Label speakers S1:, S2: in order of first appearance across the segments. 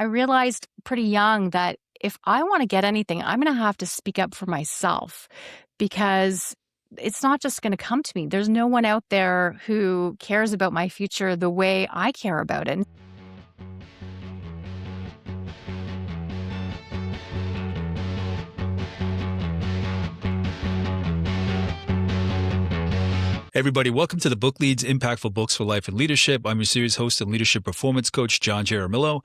S1: I realized pretty young that if I want to get anything, I'm going to have to speak up for myself because it's not just going to come to me. There's no one out there who cares about my future the way I care about it.
S2: Everybody, welcome to the Book Leads Impactful Books for Life and Leadership. I'm your series host and leadership performance coach, John Jaramillo.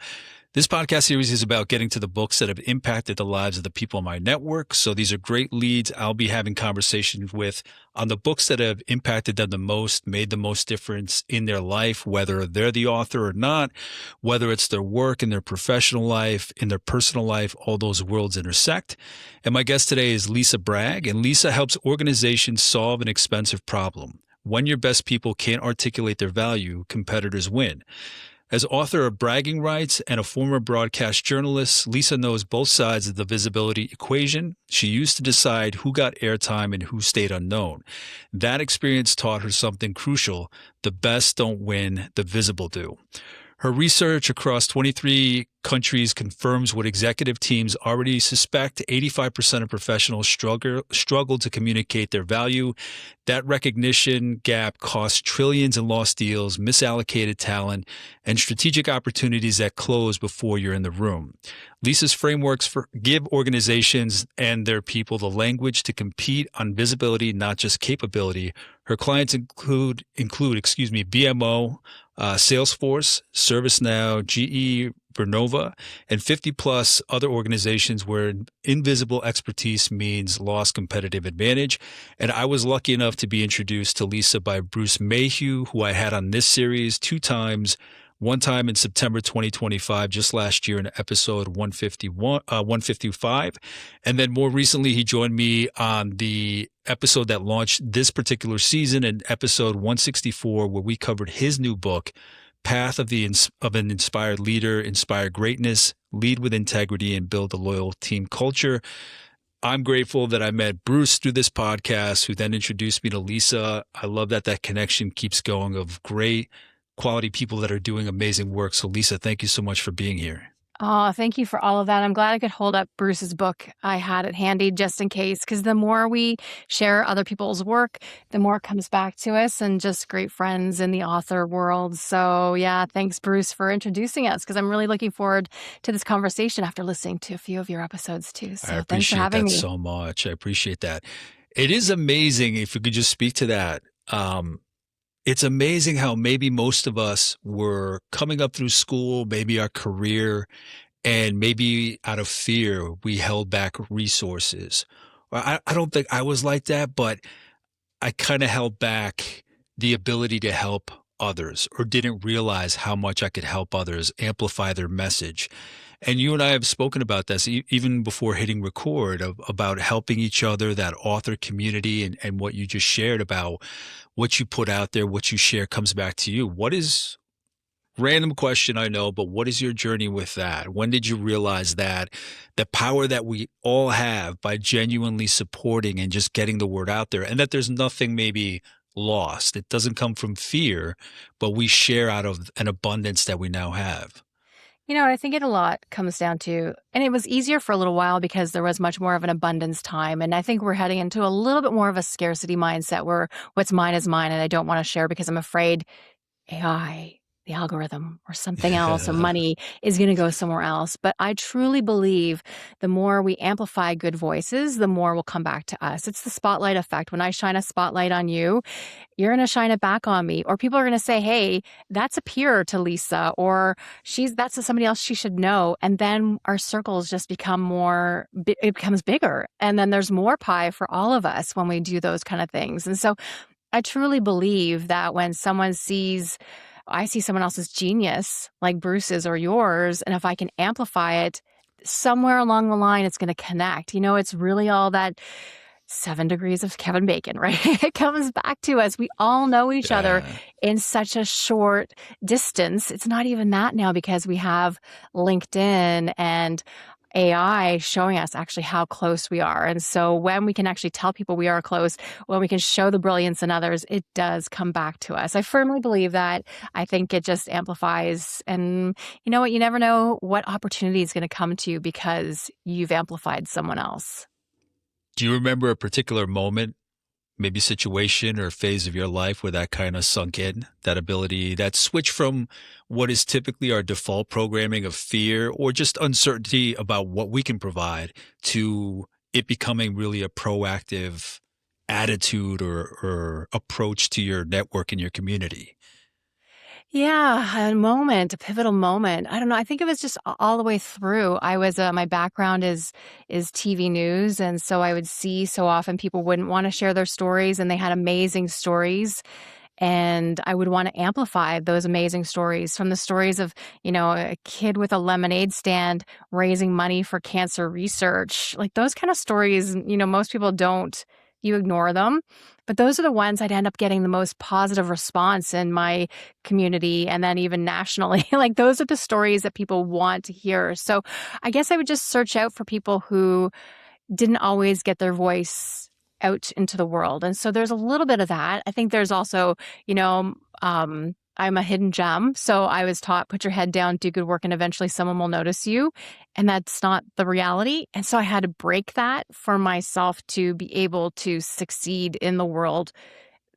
S2: This podcast series is about getting to the books that have impacted the lives of the people in my network. So these are great leads I'll be having conversations with on the books that have impacted them the most, made the most difference in their life, whether they're the author or not, whether it's their work in their professional life, in their personal life, all those worlds intersect. And my guest today is Lisa Bragg, and Lisa helps organizations solve an expensive problem. When your best people can't articulate their value, competitors win. As author of Bragging Rights and a former broadcast journalist, Lisa knows both sides of the visibility equation. She used to decide who got airtime and who stayed unknown. That experience taught her something crucial: the best don't win, the visible do. Her research across 23 countries confirms what executive teams already suspect. 85% of professionals struggle to communicate their value. That recognition gap costs trillions in lost deals, misallocated talent, and strategic opportunities that close before you're in the room. Lisa's frameworks give organizations and their people the language to compete on visibility, not just capability. Her clients include BMO, Salesforce, ServiceNow, GE, Vernova, and 50 plus other organizations where invisible expertise means lost competitive advantage. And I was lucky enough to be introduced to Lisa by Bruce Mayhew, who I had on this series 2 times. One time in September 2025, just last year in episode 155. And then more recently, he joined me on the episode that launched this particular season in episode 164, where we covered his new book, Path of an Inspired Leader, Inspire Greatness, Lead with Integrity, and Build a Loyal Team Culture. I'm grateful that I met Bruce through this podcast, who then introduced me to Lisa. I love that connection keeps going of great quality people that are doing amazing work. So Lisa, thank you so much for being here.
S1: Oh, thank you for all of that. I'm glad I could hold up Bruce's book. I had it handy just in case, because the more we share other people's work, the more it comes back to us, and just great friends in the author world. So yeah, thanks Bruce for introducing us, because I'm really looking forward to this conversation after listening to a few of your episodes too. So thanks for having me.
S2: I appreciate that so much. I appreciate that. It is amazing, if you could just speak to that. It's amazing how maybe most of us were coming up through school, maybe our career, and maybe out of fear, we held back resources. I don't think I was like that, but I kind of held back the ability to help others, or didn't realize how much I could help others amplify their message. And you and I have spoken about this even before hitting record, about helping each other, that author community, and what you just shared about what you put out there, what you share comes back to you. What is, random question, I know, but what is your journey with that? When did you realize that the power that we all have by genuinely supporting and just getting the word out there, and that there's nothing maybe lost? It doesn't come from fear, but we share out of an abundance that we now have.
S1: You know, I think it a lot comes down to, and it was easier for a little while because there was much more of an abundance time. And I think we're heading into a little bit more of a scarcity mindset where what's mine is mine and I don't want to share because I'm afraid AI, the algorithm, or something else, or money is going to go somewhere else. But I truly believe the more we amplify good voices, the more will come back to us. It's the spotlight effect. When I shine a spotlight on you, you're going to shine it back on me. Or people are going to say, hey, that's a peer to Lisa, or that's somebody else she should know. And then our circles just become it becomes bigger. And then there's more pie for all of us when we do those kind of things. And so I truly believe that when I see someone else's genius, like Bruce's or yours, and if I can amplify it, somewhere along the line, it's going to connect. You know, it's really all that 7 degrees of Kevin Bacon, right? It comes back to us. We all know each other in such a short distance. It's not even that now because we have LinkedIn, and AI showing us actually how close we are. And so when we can actually tell people we are close, when we can show the brilliance in others, it does come back to us. I firmly believe that. I think it just amplifies. And you know what? You never know what opportunity is going to come to you because you've amplified someone else.
S2: Do you remember a particular moment, maybe situation or phase of your life where that kind of sunk in, that ability, that switch from what is typically our default programming of fear or just uncertainty about what we can provide to it becoming really a proactive attitude or approach to your network and your community?
S1: Yeah, a moment, a pivotal moment. I don't know. I think it was just all the way through. I was my background is TV news, and so I would see so often people wouldn't want to share their stories, and they had amazing stories, and I would want to amplify those amazing stories from the stories of, a kid with a lemonade stand raising money for cancer research. Like those kind of stories, most people don't, you ignore them. But those are the ones I'd end up getting the most positive response in my community and then even nationally. Like those are the stories that people want to hear. So I guess I would just search out for people who didn't always get their voice out into the world. And so there's a little bit of that. I think there's also, I'm a hidden gem. So I was taught, put your head down, do good work, and eventually someone will notice you. And that's not the reality. And so I had to break that for myself to be able to succeed in the world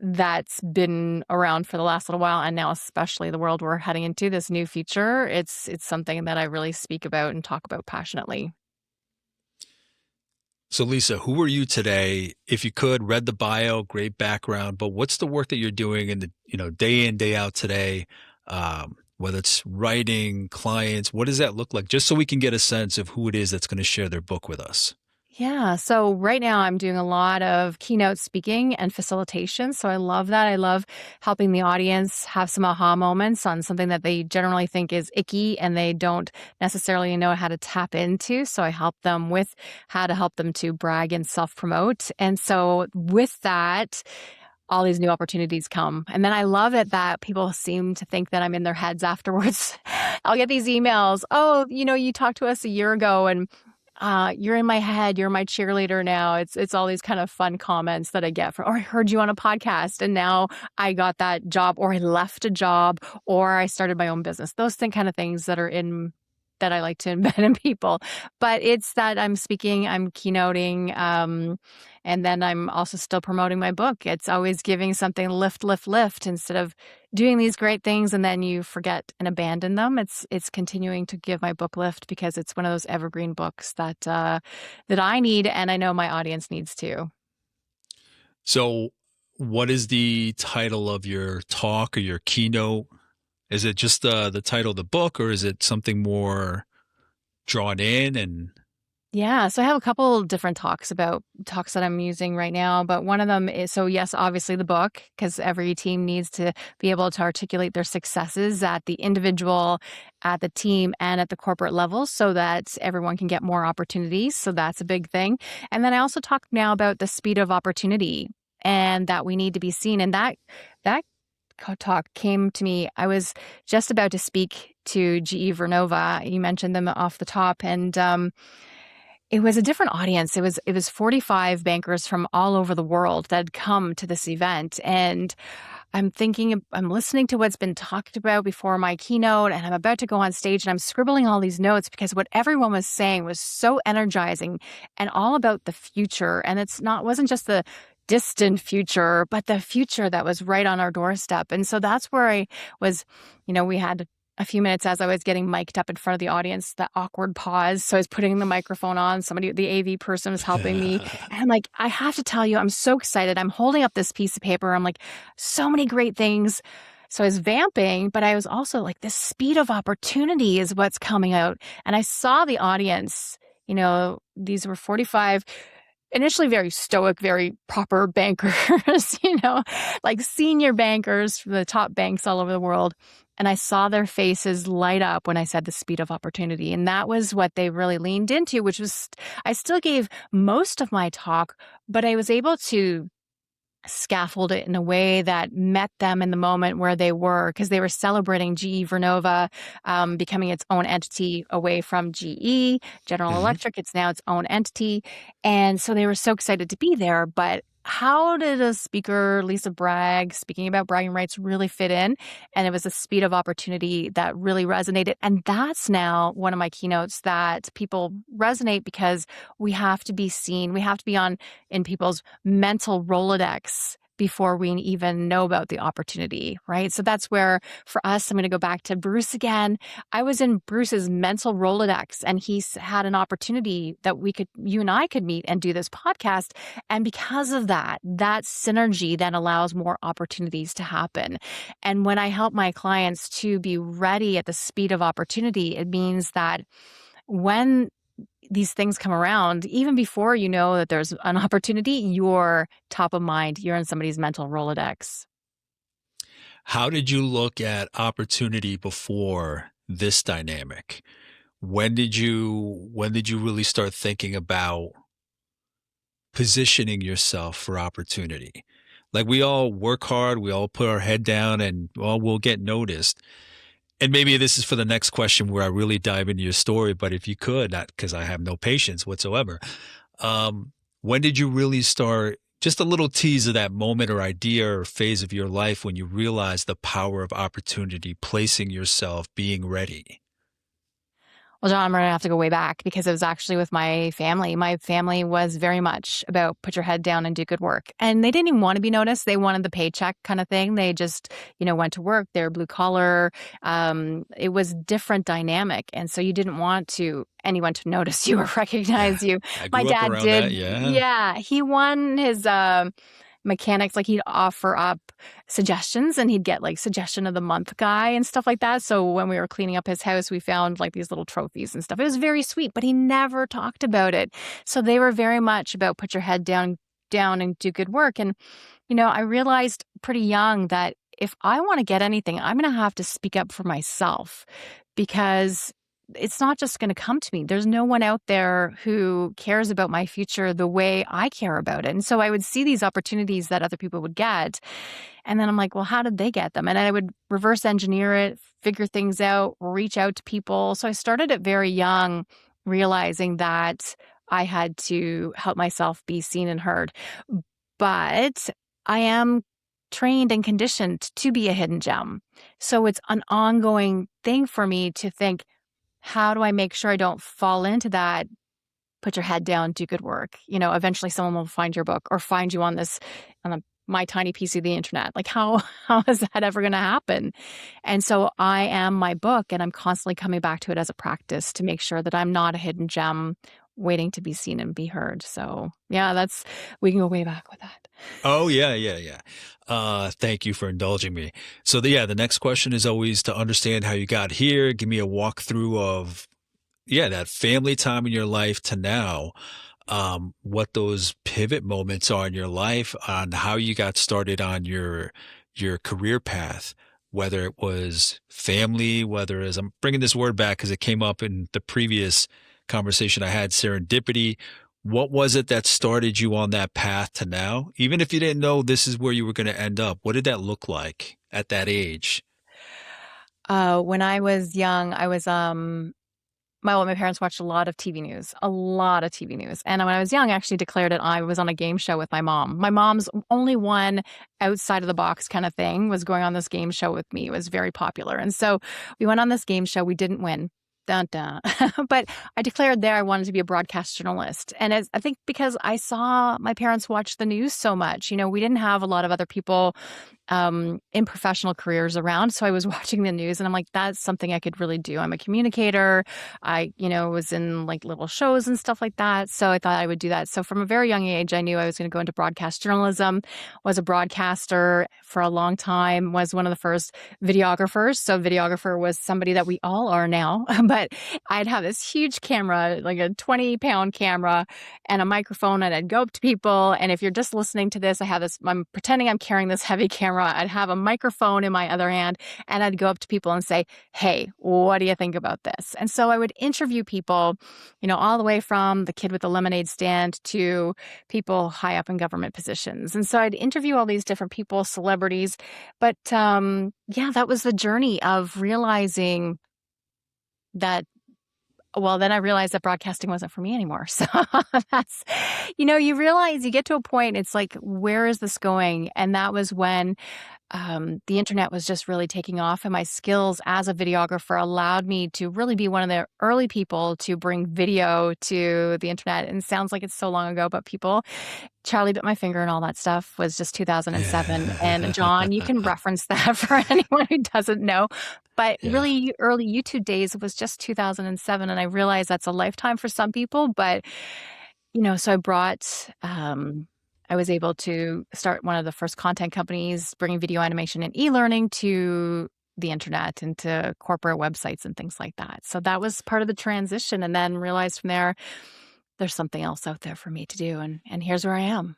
S1: that's been around for the last little while. And now, especially the world we're heading into, this new future, it's something that I really speak about and talk about passionately.
S2: So, Lisa, who are you today? If you could, read the bio, great background, but what's the work that you're doing in the, day in, day out today? Whether it's writing, clients, what does that look like? Just so we can get a sense of who it is that's going to share their book with us.
S1: Yeah. So right now I'm doing a lot of keynote speaking and facilitation. So I love that. I love helping the audience have some aha moments on something that they generally think is icky and they don't necessarily know how to tap into. So I help them with how to help them to brag and self-promote. And so with that, all these new opportunities come. And then I love it that people seem to think that I'm in their heads afterwards. I'll get these emails. Oh, you talked to us a year ago and you're in my head. You're my cheerleader now. It's all these kind of fun comments that I get from, or I heard you on a podcast and now I got that job, or I left a job, or I started my own business. Those kind of things that I like to embed in people. But it's that I'm speaking, I'm keynoting, and then I'm also still promoting my book. It's always giving something lift, lift, lift instead of doing these great things and then you forget and abandon them. It's continuing to give my book lift because it's one of those evergreen books that I need, and I know my audience needs too.
S2: So, what is the title of your talk or your keynote? Is it just the title of the book, or is it something more drawn in? And
S1: Yeah, so I have a couple different talks that I'm using right now, but one of them is, so yes, obviously the book, because every team needs to be able to articulate their successes at the individual, at the team, and at the corporate level so that everyone can get more opportunities. So that's a big thing. And then I also talk now about the speed of opportunity and that we need to be seen. And that talk came to me. I was just about to speak to GE Vernova. You mentioned them off the top, and it was a different audience. It was 45 bankers from all over the world that had come to this event. And I'm listening to what's been talked about before my keynote, and I'm about to go on stage and I'm scribbling all these notes because what everyone was saying was so energizing and all about the future. And wasn't just the distant future, but the future that was right on our doorstep. And so that's where I was, we had a few minutes as I was getting mic'd up in front of the audience, that awkward pause. So I was putting the microphone on. The AV person was helping me. And I'm like, I have to tell you, I'm so excited. I'm holding up this piece of paper. I'm like, so many great things. So I was vamping, but I was also like, this speed of opportunity is what's coming out. And I saw the audience, these were 45 initially very stoic, very proper bankers, like senior bankers from the top banks all over the world. And I saw their faces light up when I said the speed of opportunity. And that was what they really leaned into, which was, I still gave most of my talk, but I was able to scaffold it in a way that met them in the moment where they were, because they were celebrating GE Vernova becoming its own entity away from GE, General
S2: Hmm.
S1: Electric. It's now its own entity. And so they were so excited to be there. But how did a speaker, Lisa Bragg, speaking about bragging rights, really fit in? And it was a speed of opportunity that really resonated. And that's now one of my keynotes that people resonate, because we have to be seen. We have to be on in people's mental Rolodex before we even know about the opportunity, right? So that's where, for us, I'm going to go back to Bruce again. I was in Bruce's mental Rolodex, and had an opportunity that you and I could meet and do this podcast. And because of that synergy then allows more opportunities to happen. And when I help my clients to be ready at the speed of opportunity, it means that when these things come around, even before you know that there's an opportunity, you're top of mind. You're in somebody's mental Rolodex.
S2: How did you look at opportunity before this dynamic? When did you really start thinking about positioning yourself for opportunity? Like, we all work hard, we all put our head down, and well, we'll get noticed. And maybe this is for the next question where I really dive into your story, but if you could, not because I have no patience whatsoever. When did you really start, just a little tease of that moment or idea or phase of your life when you realized the power of opportunity, placing yourself, being ready?
S1: Well, John, I'm going to have to go way back, because it was actually with my family. My family was very much about put your head down and do good work. And they didn't even want to be noticed. They wanted the paycheck kind of thing. They just, went to work. They're blue collar. It was different dynamic. And so you didn't want anyone to notice you or recognize you.
S2: I
S1: My
S2: grew up
S1: dad
S2: around that,
S1: did.
S2: yeah.
S1: Yeah. He won his mechanics. Like, he'd offer up suggestions, and he'd get like suggestion of the month guy and stuff like that. So when we were cleaning up his house, we found like these little trophies and stuff. It was very sweet, but he never talked about it. So they were very much about put your head down and do good work. And I realized pretty young that if I want to get anything, I'm going to have to speak up for myself, because it's not just going to come to me. There's no one out there who cares about my future the way I care about it. And so I would see these opportunities that other people would get. And then I'm like, well, how did they get them? And I would reverse engineer it, figure things out, reach out to people. So I started it very young, realizing that I had to help myself be seen and heard. But I am trained and conditioned to be a hidden gem. So it's an ongoing thing for me to think, how do I make sure I don't fall into that? Put your head down, do good work. Eventually someone will find your book or find you on my tiny piece of the internet. Like, how is that ever going to happen? And so I am my book, and I'm constantly coming back to it as a practice to make sure that I'm not a hidden gem waiting to be seen and be heard. So yeah, we can go way back with that.
S2: Oh, yeah, yeah, yeah. Thank you for indulging me. So the next question is always to understand how you got here. Give me a walkthrough of, yeah, that family time in your life to now, what those pivot moments are in your life, on how you got started on your career path, whether it was family, whether as I'm bringing this word back because it came up in the previous conversation I had, serendipity. What was it that started you on that path to now? Even if you didn't know this is where you were going to end up, what did that look like at that age?
S1: When I was young, I was my parents watched a lot of TV news. And when I was young, I actually declared it. I was on a game show with my mom. My mom's only one outside of the box kind of thing was going on this game show with me. It was very popular. And so we went on this game show. We didn't win. Dun, dun. But I declared there I wanted to be a broadcast journalist. And I think because I saw my parents watch the news so much, we didn't have a lot of other people in professional careers around. So I was watching the news, and I'm like, that's something I could really do. I'm a communicator. I, was in like little shows and stuff like that. So I thought I would do that. So from a very young age, I knew I was going to go into broadcast journalism, was a broadcaster for a long time, was one of the first videographers. So videographer was somebody that we all are now, but I'd have this huge camera, like a 20-pound camera and a microphone, and I'd go up to people. And if you're just listening to this, I'm pretending I'm carrying this heavy camera camera. I'd have a microphone in my other hand, and I'd go up to people and say, hey, what do you think about this? And so I would interview people, all the way from the kid with the lemonade stand to people high up in government positions. And so I'd interview all these different people, celebrities. But yeah, that was the journey of realizing that. Well, then I realized that broadcasting wasn't for me anymore. So that's, you realize you get to a point, it's like, where is this going? And that was when the internet was just really taking off, and my skills as a videographer allowed me to really be one of the early people to bring video to the internet. And it sounds like it's so long ago, but Charlie Bit My Finger and all that stuff was just 2007. And John, you can reference that for anyone who doesn't know. But
S2: Yeah.
S1: really early YouTube days was just 2007. And I realize that's a lifetime for some people. But, so I was able to start one of the first content companies bringing video animation and e-learning to the internet and to corporate websites and things like that. So that was part of the transition, and then realized from there's something else out there for me to do. And here's where I am.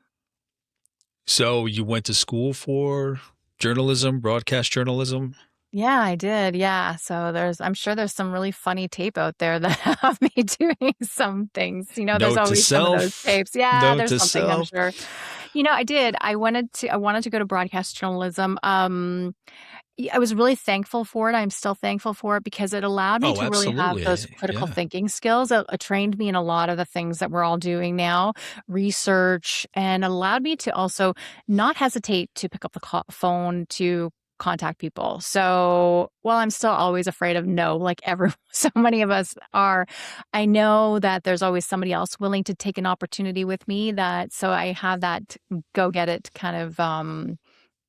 S2: So you went to school for journalism, broadcast journalism?
S1: Yeah, I did. Yeah. So I'm sure there's some really funny tape out there that have me doing some things. There's
S2: Note to
S1: always some of those
S2: self.
S1: tapes. Yeah,
S2: Note
S1: there's
S2: to
S1: something, I'm
S2: self.
S1: sure. I did. I wanted to go to broadcast journalism. I was really thankful for it. I'm still thankful for it because it allowed me
S2: Oh,
S1: to really have those
S2: absolutely.
S1: critical
S2: Yeah.
S1: thinking skills. It trained me in a lot of the things that we're all doing now, research, and allowed me to also not hesitate to pick up the phone to contact people. So while I'm still always afraid of no, like so many of us are, I know that there's always somebody else willing to take an opportunity with me, so I have that go get it kind of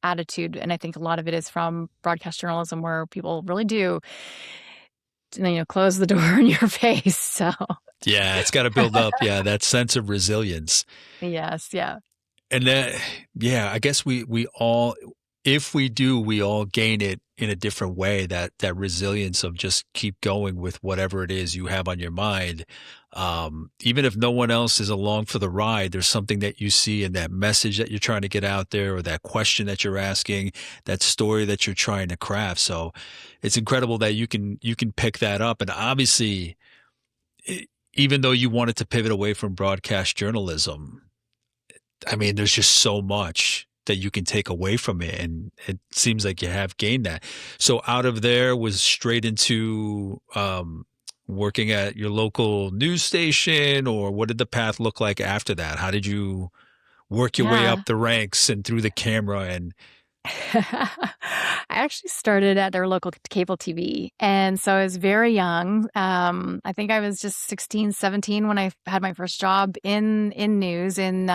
S1: attitude. And I think a lot of it is from broadcast journalism, where people really do, close the door in your face. So
S2: Yeah, it's got to build up. Yeah, that sense of resilience.
S1: yes, yeah.
S2: And that, yeah, I guess we all, if we do, we all gain it in a different way. That resilience of just keep going with whatever it is you have on your mind. Even if no one else is along for the ride, there's something that you see in that message that you're trying to get out there, or that question that you're asking, that story that you're trying to craft. So it's incredible that you can pick that up. And obviously, even though you wanted to pivot away from broadcast journalism, I mean, there's just so much that you can take away from it. And it seems like you have gained that. So out of there was straight into working at your local news station, or what did the path look like after that? How did you work your way
S1: Yeah.
S2: up the ranks and through the camera? And
S1: I actually started at their local cable TV. And so I was very young. I think I was just 16, 17 when I had my first job in news, in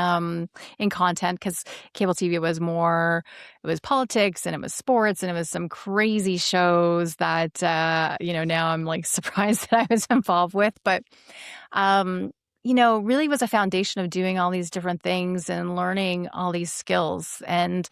S1: content, because cable TV was it was politics and it was sports and it was some crazy shows that, now I'm like surprised that I was involved with. But, really was a foundation of doing all these different things and learning all these skills. And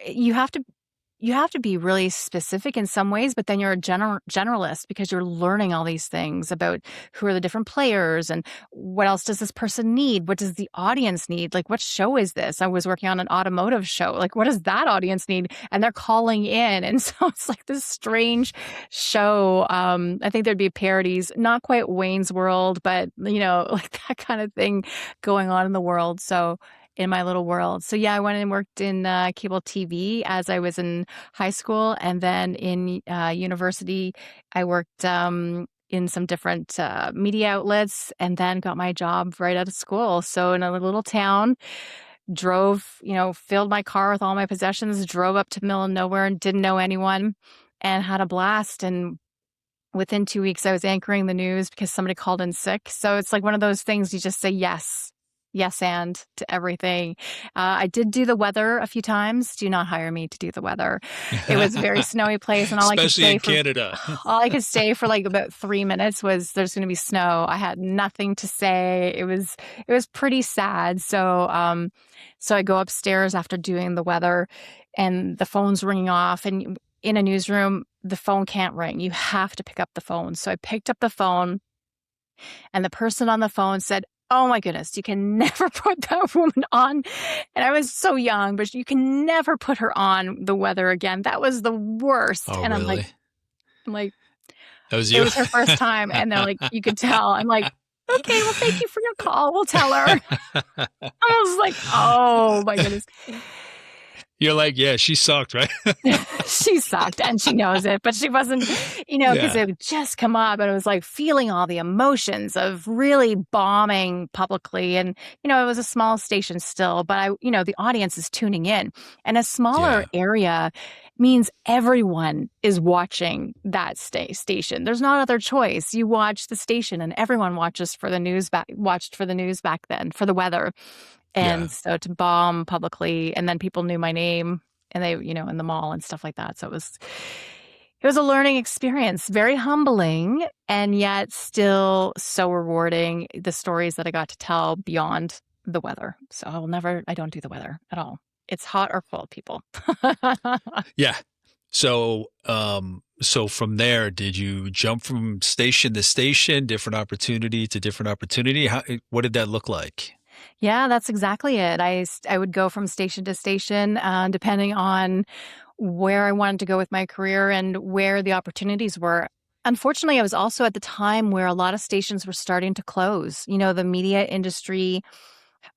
S1: you have to be really specific in some ways, but then you're a generalist because you're learning all these things about who are the different players and what else does this person need? What does the audience need? Like, what show is this? I was working on an automotive show. Like, what does that audience need? And they're calling in. And so it's like this strange show. I think there'd be parodies, not quite Wayne's World, but, like that kind of thing going on in the world. So in my little world. So yeah, I went and worked in cable TV as I was in high school. And then in university, I worked in some different media outlets, and then got my job right out of school. So in a little town, drove, filled my car with all my possessions, drove up to the middle of nowhere and didn't know anyone, and had a blast. And within 2 weeks, I was anchoring the news because somebody called in sick. So it's like one of those things you just say yes. Yes, and to everything. I did do the weather a few times. Do not hire me to do the weather. It was a very snowy place, and
S2: especially in Canada.
S1: all I could stay for like about 3 minutes was there's going to be snow. I had nothing to say. It was pretty sad. So I go upstairs after doing the weather, and the phone's ringing off. And in a newsroom, the phone can't ring. You have to pick up the phone. So I picked up the phone. And the person on the phone said, Oh my goodness, you can never put that woman on. And I was so young, but you can never put her on the weather again. That was the worst.
S2: Oh,
S1: And
S2: really?
S1: I'm like,
S2: That was
S1: it
S2: you?
S1: was her first time. And they're like, you could tell. I'm like, okay, well, thank you for your call. We'll tell her. I was like, oh my goodness.
S2: You're like, yeah, she sucked, right?
S1: She sucked and she knows it, but she wasn't, because
S2: Yeah.
S1: it would just come up and it was like feeling all the emotions of really bombing publicly. And, it was a small station still, but the audience is tuning in. And a smaller
S2: Yeah.
S1: area means everyone is watching that station. There's not other choice. You watch the station and everyone watched for the news back then, for the weather.
S2: Yeah.
S1: And so to bomb publicly, and then people knew my name and they, in the mall and stuff like that. So it was a learning experience, very humbling and yet still so rewarding, the stories that I got to tell beyond the weather. So I don't do the weather at all. It's hot or cold, people.
S2: Yeah. So from there, did you jump from station to station, different opportunity to different opportunity? What did that look like?
S1: Yeah, that's exactly it. I would go from station to station, depending on where I wanted to go with my career and where the opportunities were. Unfortunately, I was also at the time where a lot of stations were starting to close. The media industry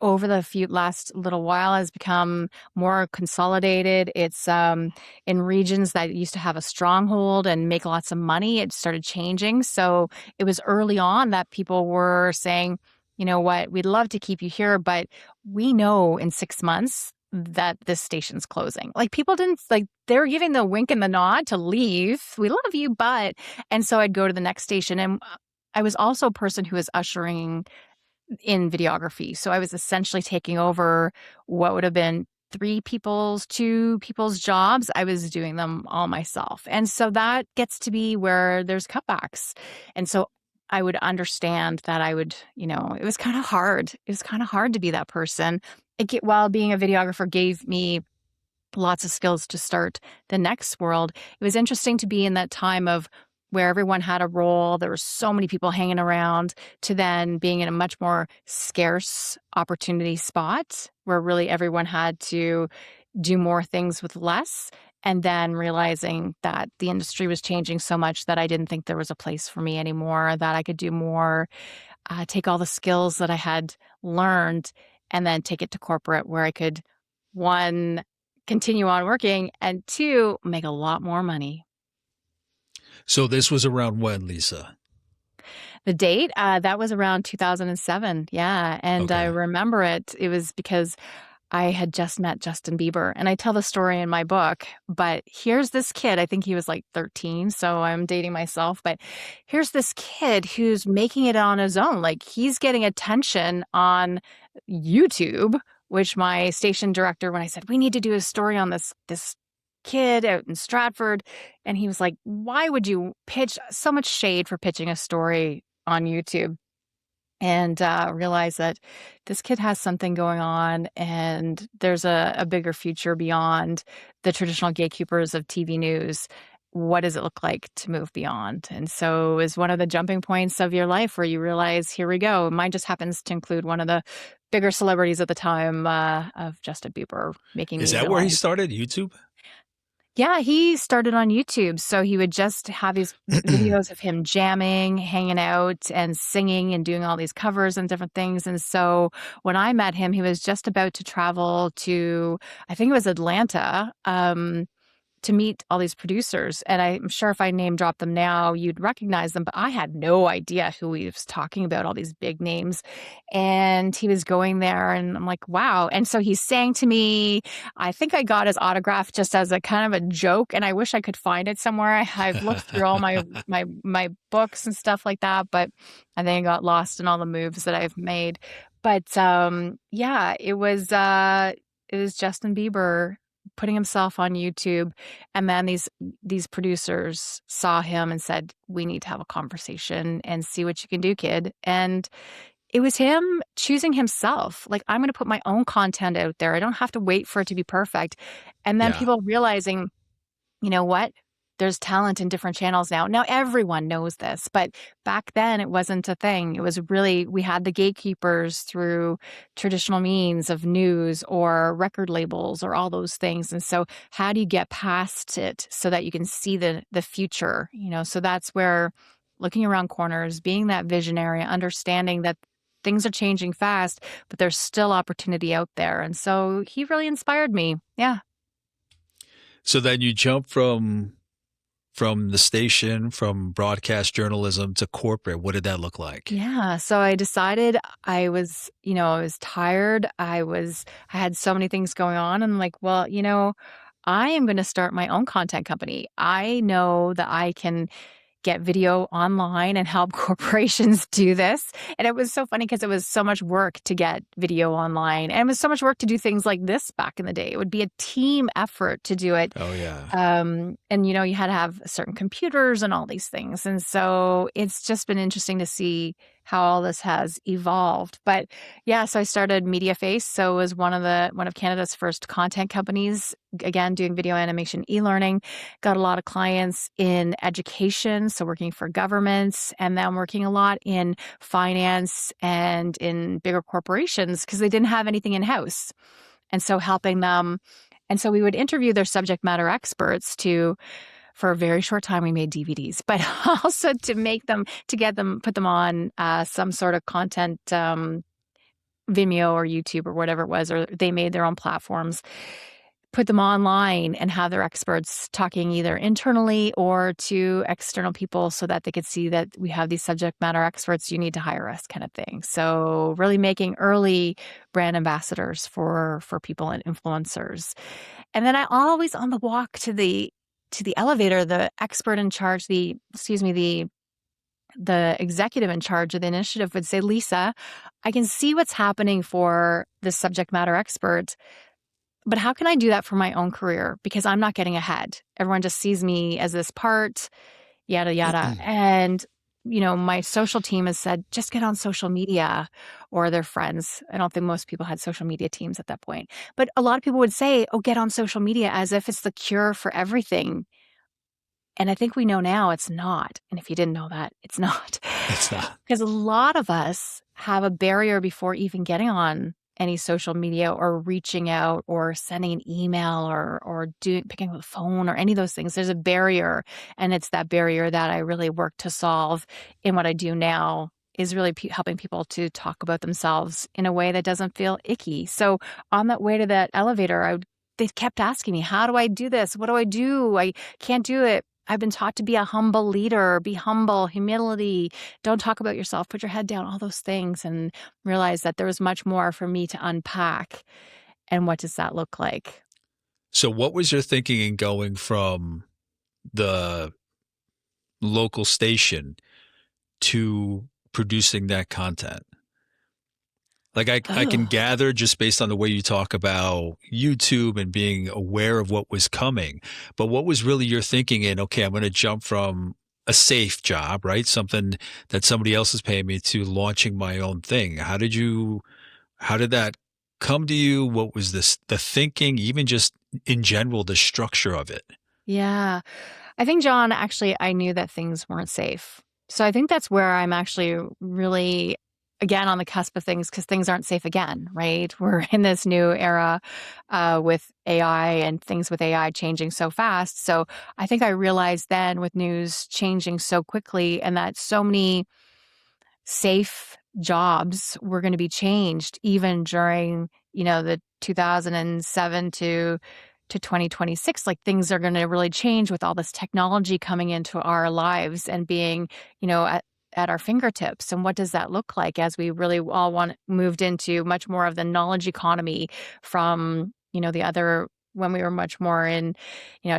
S1: over the last little while has become more consolidated. It's in regions that used to have a stronghold and make lots of money. It started changing. So it was early on that people were saying, you know what, we'd love to keep you here, but we know in 6 months that this station's closing. Like people didn't like, they were giving the wink and the nod to leave. We love you, but, and so I'd go to the next station. And I was also a person who was ushering in videography. So I was essentially taking over what would have been two people's jobs. I was doing them all myself. And so that gets to be where there's cutbacks. And so I would understand that it was kind of hard. It was kind of hard to be that person. While being a videographer gave me lots of skills to start the next world. It was interesting to be in that time of where everyone had a role. There were so many people hanging around to then being in a much more scarce opportunity spot where really everyone had to do more things with less. And then realizing that the industry was changing so much that I didn't think there was a place for me anymore, that I could do more, take all the skills that I had learned and then take it to corporate where I could, one, continue on working, and two, make a lot more money.
S2: So this was around when, Lisa?
S1: The date, that was around 2007. Yeah. And I
S2: Okay.
S1: remember it. It was because I had just met Justin Bieber. And I tell the story in my book, but here's this kid. I think he was like 13. So I'm dating myself. But here's this kid who's making it on his own. Like he's getting attention on YouTube, which my station director, when I said, we need to do a story on this kid out in Stratford. And he was like, why would you pitch so much shade for pitching a story on YouTube? And realize that this kid has something going on and there's a bigger future beyond the traditional gatekeepers of TV news. What does it look like to move beyond? And so it was one of the jumping points of your life where you realize, here we go. Mine just happens to include one of the bigger celebrities at the time of Justin Bieber making
S2: Is
S1: me
S2: that where he
S1: realize.
S2: started? YouTube?
S1: Yeah, he started on YouTube. So he would just have these videos of him jamming, hanging out, and singing and doing all these covers and different things. And so when I met him, he was just about to travel to, I think it was Atlanta, to meet all these producers. And I'm sure if I name drop them now, you'd recognize them, but I had no idea who he was talking about, all these big names. And he was going there and I'm like, wow. And so he sang to me. I think I got his autograph just as a kind of a joke. And I wish I could find it somewhere. I've looked through all my books and stuff like that, but I think I got lost in all the moves that I've made. But yeah, it was Justin Bieber putting himself on YouTube. And then these producers saw him and said, we need to have a conversation and see what you can do, kid. And it was him choosing himself. Like, I'm going to put my own content out there. I don't have to wait for it to be perfect. And then
S2: Yeah.
S1: people realizing, you know what? there's talent in different channels now. Now everyone knows this, but back then it wasn't a thing. It was really, we had the gatekeepers through traditional means of news or record labels or all those things. And so how do you get past it so that you can see the future? So that's where looking around corners, being that visionary, understanding that things are changing fast, but there's still opportunity out there. And so he really inspired me. Yeah.
S2: So then you jump from the station, from broadcast journalism to corporate. What did that look like?
S1: Yeah. So I decided I was tired. I had so many things going on. And I'm like, well, I am going to start my own content company. I know that I can get video online and help corporations do this. And it was so funny because it was so much work to get video online. And it was so much work to do things like this back in the day. It would be a team effort to do it.
S2: Oh, yeah.
S1: And you had to have certain computers and all these things. And so it's just been interesting to see how all this has evolved. But yeah, so I started MediaFace. So it was one of Canada's first content companies, again, doing video animation, e-learning. Got a lot of clients in education, so working for governments, and then working a lot in finance and in bigger corporations because they didn't have anything in-house. And so helping them. And so we would interview their subject matter experts for a very short time, we made DVDs, but also to put them on some sort of content, Vimeo or YouTube or whatever it was, or they made their own platforms, put them online and have their experts talking either internally or to external people so that they could see that we have these subject matter experts, you need to hire us kind of thing. So really making early brand ambassadors for people and influencers. And then I always on the walk to the elevator, the expert in charge, the executive in charge of the initiative would say, Lisa, I can see what's happening for the subject matter expert, but how can I do that for my own career? Because I'm not getting ahead. Everyone just sees me as this part, yada, yada. And, my social team has said, just get on social media or their friends. I don't think most people had social media teams at that point. But a lot of people would say, oh, get on social media as if it's the cure for everything. And I think we know now it's not. And if you didn't know that, it's not.
S2: It's not.
S1: Because a lot of us have a barrier before even getting on any social media or reaching out or sending an email or picking up the phone or any of those things. There's a barrier. And it's that barrier that I really work to solve in what I do now is really helping people to talk about themselves in a way that doesn't feel icky. So on that way to that elevator, they kept asking me, how do I do this? What do I do? I can't do it. I've been taught to be a humble leader, be humble, humility, don't talk about yourself, put your head down, all those things, and realize that there was much more for me to unpack. And what does that look like?
S2: So what was your thinking in going from the local station to producing that content? Like I can gather just based on the way you talk about YouTube and being aware of what was coming, but what was really your thinking in, okay, I'm going to jump from a safe job, right? Something that somebody else is paying me to launching my own thing. How did that come to you? What was the thinking, even just in general, the structure of it?
S1: Yeah. I think, John, actually, I knew that things weren't safe. So I think that's where I'm actually really, again, on the cusp of things because things aren't safe again, right? We're in this new era with AI and things with AI changing so fast. So I think I realized then with news changing so quickly and that so many safe jobs were going to be changed even during, the 2007 to 2026, like things are going to really change with all this technology coming into our lives and being, at our fingertips. And what does that look like as we really all moved into much more of the knowledge economy from, the other when we were much more in,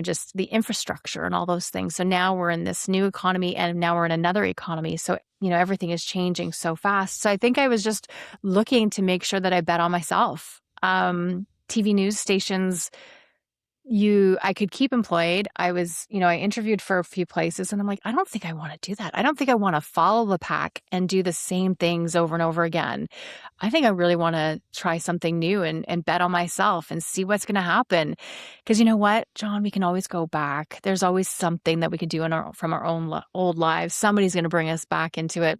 S1: just the infrastructure and all those things. So now we're in this new economy and now we're in another economy. So, everything is changing so fast. So I think I was just looking to make sure that I bet on myself. TV news stations I could keep employed. I interviewed for a few places and I'm like, I don't think I want to do that. I don't think I want to follow the pack and do the same things over and over again. I think I really want to try something new and bet on myself and see what's going to happen. Because you know what, John, we can always go back. There's always something that we could do from our own old lives. Somebody's going to bring us back into it.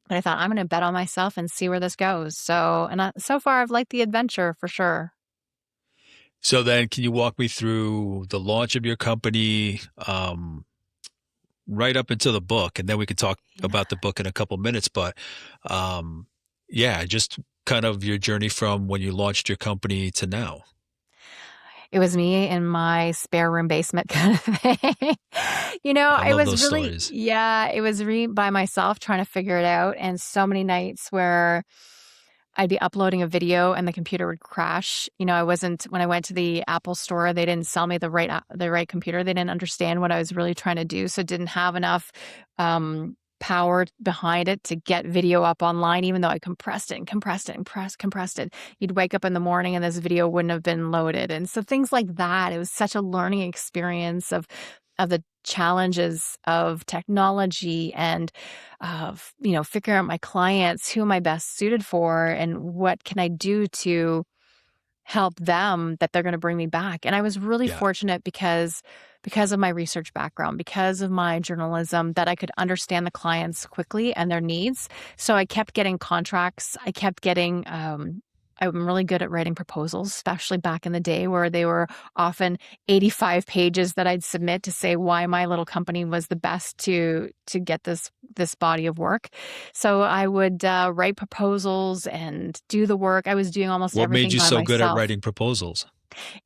S1: But I thought I'm going to bet on myself and see where this goes. So far I've liked the adventure for sure.
S2: So then, can you walk me through the launch of your company, right up into the book, and then we can talk about the book in a couple minutes. But yeah, just kind of your journey from when you launched your company to now.
S1: It was me in my spare room basement kind of thing.
S2: I
S1: It
S2: love
S1: was
S2: those
S1: really,
S2: stories.
S1: yeah, it was by myself trying to figure it out. And so many nights where I'd be uploading a video and the computer would crash. When I went to the Apple store, they didn't sell me the right computer. They didn't understand what I was really trying to do. So it didn't have enough power behind it to get video up online, even though I compressed it and compressed it and compressed it. You'd wake up in the morning and this video wouldn't have been loaded. And so things like that. It was such a learning experience of the challenges of technology and of, figuring out my clients, who am I best suited for and what can I do to help them that they're going to bring me back. And I was really
S2: Yeah.
S1: fortunate because of my research background, because of my journalism, that I could understand the clients quickly and their needs. So I kept getting contracts. I kept getting I'm really good at writing proposals, especially back in the day where they were often 85 pages that I'd submit to say why my little company was the best to get this body of work. So I would write proposals and do the work. I was doing almost
S2: What made
S1: everything
S2: you
S1: by
S2: so good at
S1: myself.
S2: writing proposals?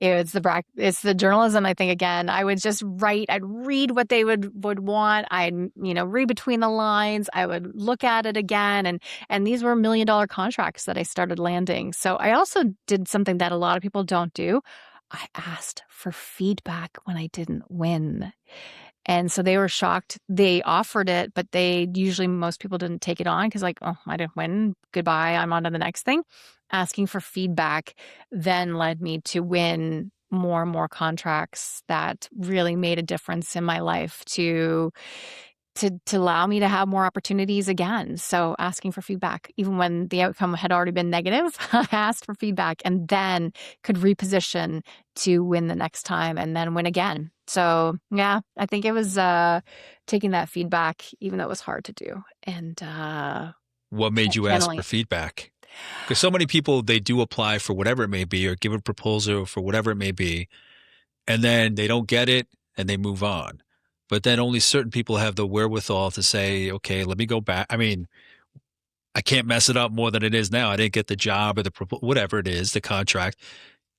S1: It's the journalism, I think, again. I would just write, I'd read what they would want. I'd, read between the lines. I would look at it again. And these were $1 million contracts that I started landing. So I also did something that a lot of people don't do. I asked for feedback when I didn't win. And so they were shocked. They offered it, but most people didn't take it on because like, oh, I didn't win. Goodbye. I'm on to the next thing. Asking for feedback then led me to win more and more contracts that really made a difference in my life to allow me to have more opportunities again. So asking for feedback, even when the outcome had already been negative, I asked for feedback and then could reposition to win the next time and then win again. So yeah, I think it was taking that feedback, even though it was hard to do, and
S2: What made you ask
S1: channeling
S2: for
S1: it.
S2: feedback? Because so many people, they do apply for whatever it may be or give a proposal for whatever it may be, and then they don't get it and they move on. But then only certain people have the wherewithal to say, okay, let me go back. I mean, I can't mess it up more than it is now. I didn't get the job or whatever it is, the contract,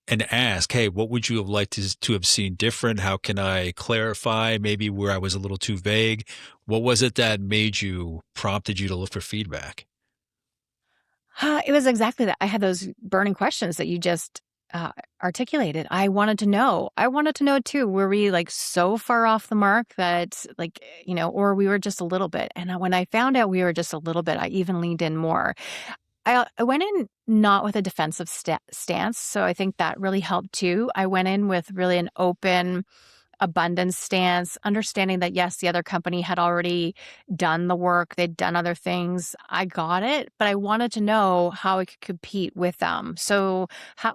S2: and ask, hey, what would you have liked to have seen different? How can I clarify maybe where I was a little too vague? What was it that prompted you to look for feedback?
S1: It was exactly that. I had those burning questions that you just articulated. I wanted to know. I wanted to know too. Were we like so far off the mark that or we were just a little bit? And when I found out we were just a little bit, I even leaned in more. I went in not with a defensive stance, so I think that really helped too. I went in with really an open abundance stance, understanding that yes, the other company had already done the work, they'd done other things. I got it, but I wanted to know how I could compete with them. So,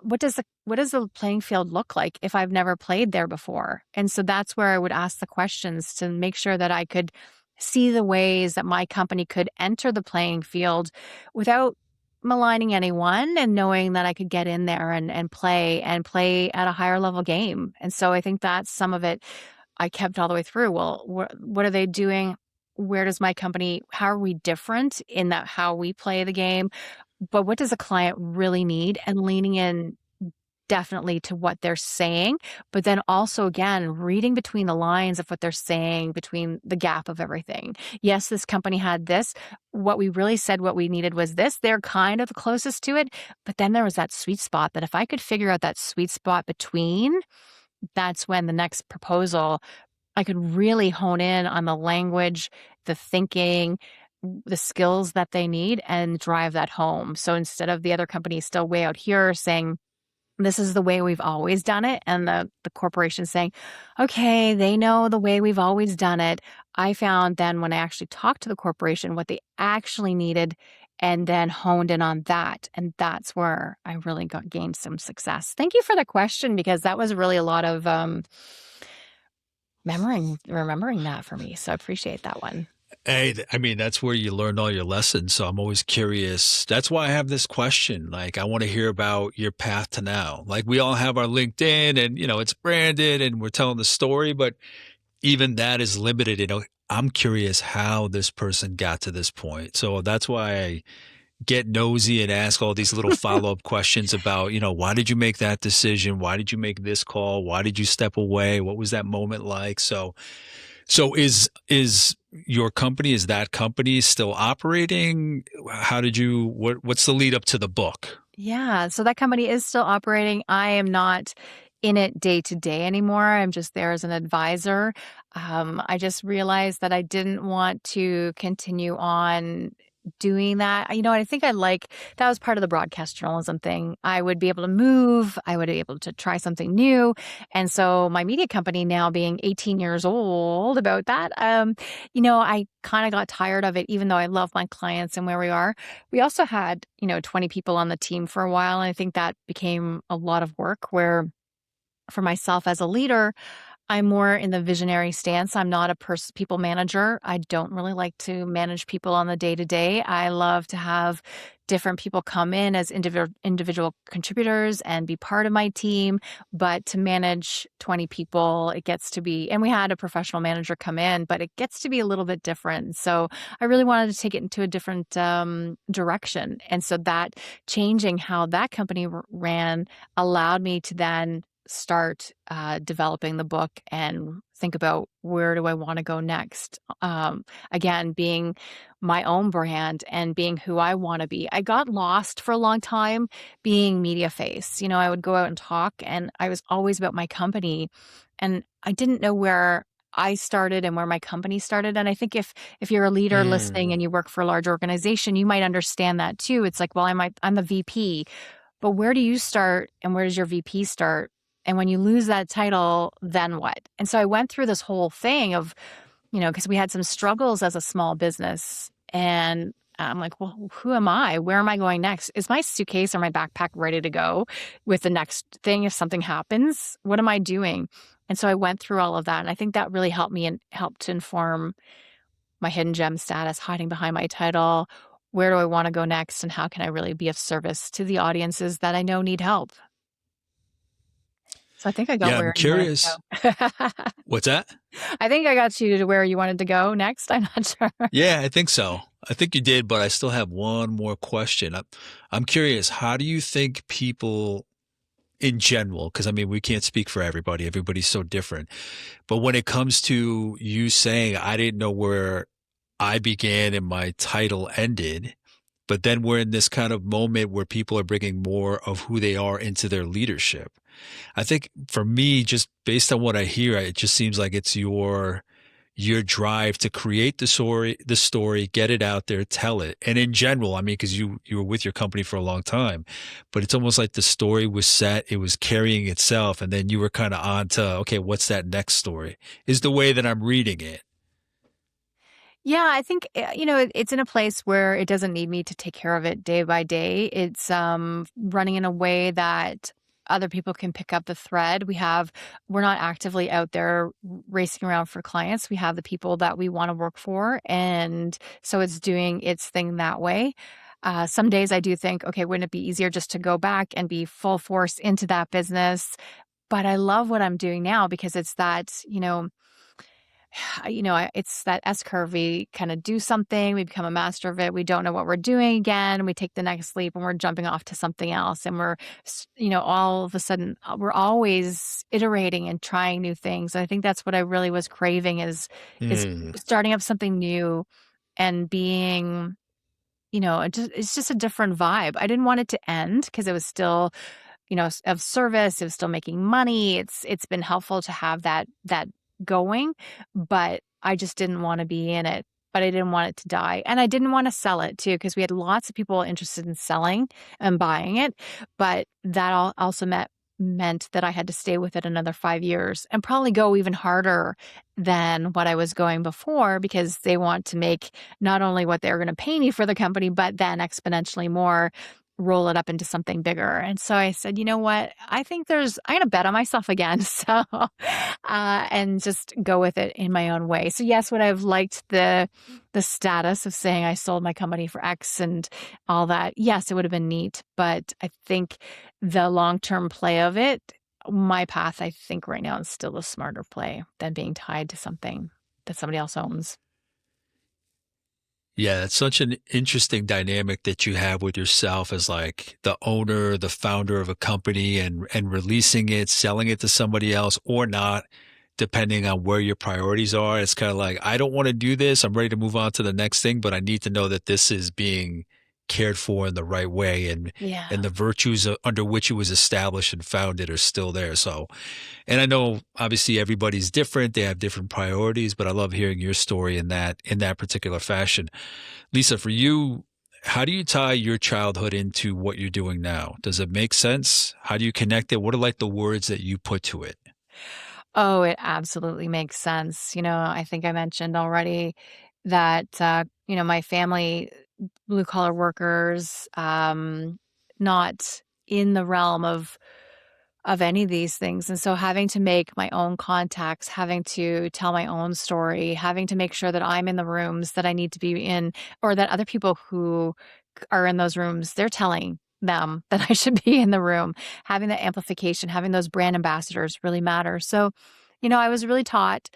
S1: what does the playing field look like if I've never played there before? And so that's where I would ask the questions to make sure that I could see the ways that my company could enter the playing field without maligning anyone and knowing that I could get in there and play at a higher level game. And so I think that's some of it I kept all the way through. Well, what are they doing? Where does my company, how are we different in that how we play the game? But what does a client really need? And leaning in definitely to what they're saying, but then also again, reading between the lines of what they're saying, between the gap of everything. Yes, this company had this. What we really said what we needed was this. They're kind of the closest to it. But then there was that sweet spot that if I could figure out that sweet spot between, that's when the next proposal, I could really hone in on the language, the thinking, the skills that they need and drive that home. So instead of the other company still way out here saying, this is the way we've always done it. And the corporation saying, okay, they know the way we've always done it. I found then when I actually talked to the corporation what they actually needed and then honed in on that. And that's where I really gained some success. Thank you for the question, because that was really a lot of remembering that for me. So I appreciate that one.
S2: Hey, I mean, that's where you learn all your lessons. So I'm always curious. That's why I have this question. Like, I want to hear about your path to now. Like, we all have our LinkedIn and, it's branded and we're telling the story, but even that is limited. I'm curious how this person got to this point. So that's why I get nosy and ask all these little follow-up questions about, why did you make that decision? Why did you make this call? Why did you step away? What was that moment like? So is your company, is that company still operating? What's the lead up to the book?
S1: Yeah, so that company is still operating. I am not in it day to day anymore. I'm just there as an advisor. I just realized that I didn't want to continue on doing that. I think that was part of the broadcast journalism thing. I would be able to move, I would be able to try something new. And so my media company, now being 18 years old, about that, I kind of got tired of it, even though I love my clients and where we are. We also had, 20 people on the team for a while. And I think that became a lot of work, where for myself as a leader, I'm more in the visionary stance. I'm not a people manager. I don't really like to manage people on the day to day. I love to have different people come in as individual contributors and be part of my team. But to manage 20 people, it gets to be, and we had a professional manager come in, but it gets to be a little bit different. So I really wanted to take it into a different direction. And so that changing how that company ran allowed me to then start developing the book and think about, where do I want to go next? Again, being my own brand and being who I want to be. I got lost for a long time being media face. I would go out and talk, and I was always about my company, and I didn't know where I started and where my company started. And I think if you're a leader listening and you work for a large organization, you might understand that too. It's like, well, I'm the VP, but where do you start and where does your VP start? And when you lose that title, then what? And so I went through this whole thing of, because we had some struggles as a small business. And I'm like, well, who am I? Where am I going next? Is my suitcase or my backpack ready to go with the next thing if something happens? What am I doing? And so I went through all of that. And I think that really helped me and helped to inform my hidden gem status, hiding behind my title. Where do I want to go next? And how can I really be of service to the audiences that I know need help? So I think I got
S2: Yeah, I'm
S1: where you wanted
S2: curious.
S1: to go.
S2: What's that?
S1: I think I got you to where you wanted to go next. I'm not sure.
S2: Yeah, I think so. I think you did, but I still have one more question. I'm curious, how do you think people in general, because I mean, we can't speak for everybody. Everybody's so different. But when it comes to you saying, I didn't know where I began and my title ended, but then we're in this kind of moment where people are bringing more of who they are into their leadership. I think for me, just based on what I hear, it just seems like it's your drive to create the story, get it out there, tell it. And in general, I mean, because you were with your company for a long time, but it's almost like the story was set, it was carrying itself, and then you were kind of on to, okay, what's that next story? Is the way that I'm reading it.
S1: Yeah, I think, it's in a place where it doesn't need me to take care of it day by day. It's running in a way that other people can pick up the thread. We're not actively out there racing around for clients. We have the people that we want to work for. And so it's doing its thing that way. Some days I do think, okay, wouldn't it be easier just to go back and be full force into that business? But I love what I'm doing now, because it's that, it's that S curve. We kind of do something, we become a master of it. We don't know what we're doing again. We take the next leap and we're jumping off to something else. And all of a sudden, we're always iterating and trying new things. And I think that's what I really was craving is
S2: Hmm.
S1: starting up something new and being, it's just a different vibe. I didn't want it to end, because it was still, of service. It was still making money. It's been helpful to have that going, but I just didn't want to be in it but I didn't want it to die. And I didn't want to sell it too, because we had lots of people interested in selling and buying it. But that also meant that I had to stay with it another 5 years and probably go even harder than what I was going before, because they want to make not only what they're going to pay me for the company, but then exponentially more, roll it up into something bigger. And so I said, you know what? I'm going to bet on myself again. So, and just go with it in my own way. So yes, would I have liked the status of saying I sold my company for X and all that? Yes, it would have been neat. But I think the long-term play of it, my path, I think right now is still a smarter play than being tied to something that somebody else owns.
S2: Yeah, it's such an interesting dynamic that you have with yourself as like the owner, the founder of a company and releasing it, selling it to somebody else or not, depending on where your priorities are. It's kind of like, I don't want to do this. I'm ready to move on to the next thing, but I need to know that this is being cared for in the right way and
S1: Yeah.
S2: the virtues under which it was established and founded are still there. So, and I know obviously everybody's different. They have different priorities, but I love hearing your story in that particular fashion. Lisa, for you, how do you tie your childhood into what you're doing now? Does it make sense? How do you connect it? What are like the words that you put to it?
S1: Oh, it absolutely makes sense. I think I mentioned already that, my family, blue collar workers, not in the realm of any of these things. And so having to make my own contacts, having to tell my own story, having to make sure that I'm in the rooms that I need to be in, or that other people who are in those rooms, they're telling them that I should be in the room. Having that amplification, having those brand ambassadors really matter. So, I was really taught,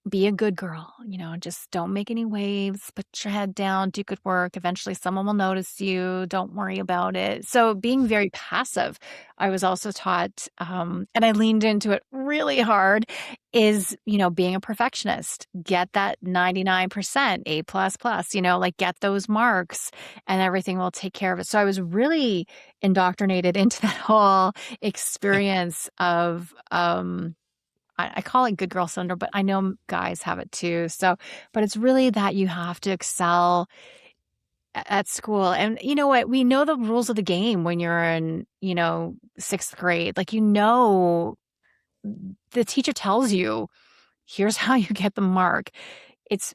S1: be a good girl, just don't make any waves, put your head down, do good work. Eventually someone will notice you. Don't worry about it. So being very passive, I was also taught, and I leaned into it really hard, is, being a perfectionist, get that 99%, A plus plus, like get those marks and everything will take care of it. So I was really indoctrinated into that whole experience of, I call it good girl syndrome, but I know guys have it too. So, but it's really that you have to excel at school. And you know what? We know the rules of the game when you're in, sixth grade. Like, the teacher tells you, here's how you get the mark. It's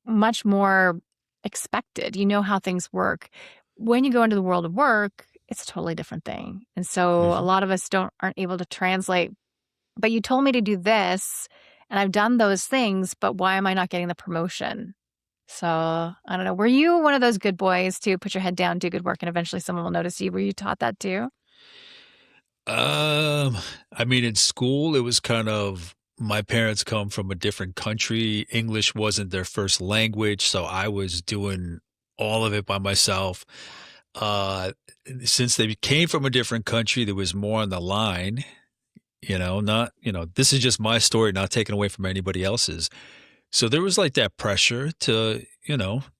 S1: much more expected. You know how things work. When you go into the world of work, it's a totally different thing. And so a
S2: Mhm.
S1: lot of us aren't able to translate, but you told me to do this, and I've done those things, but why am I not getting the promotion? So, I don't know. Were you one of those good boys to put your head down, do good work, and eventually someone will notice you? Were you taught that too?
S2: Um, I mean, in school, it was kind of my parents come from a different country. English wasn't their first language, so I was doing all of it by myself. Uh, since they came from a different country, there was more on the line, not, this is just my story, not taken away from anybody else's. So there was like that pressure to,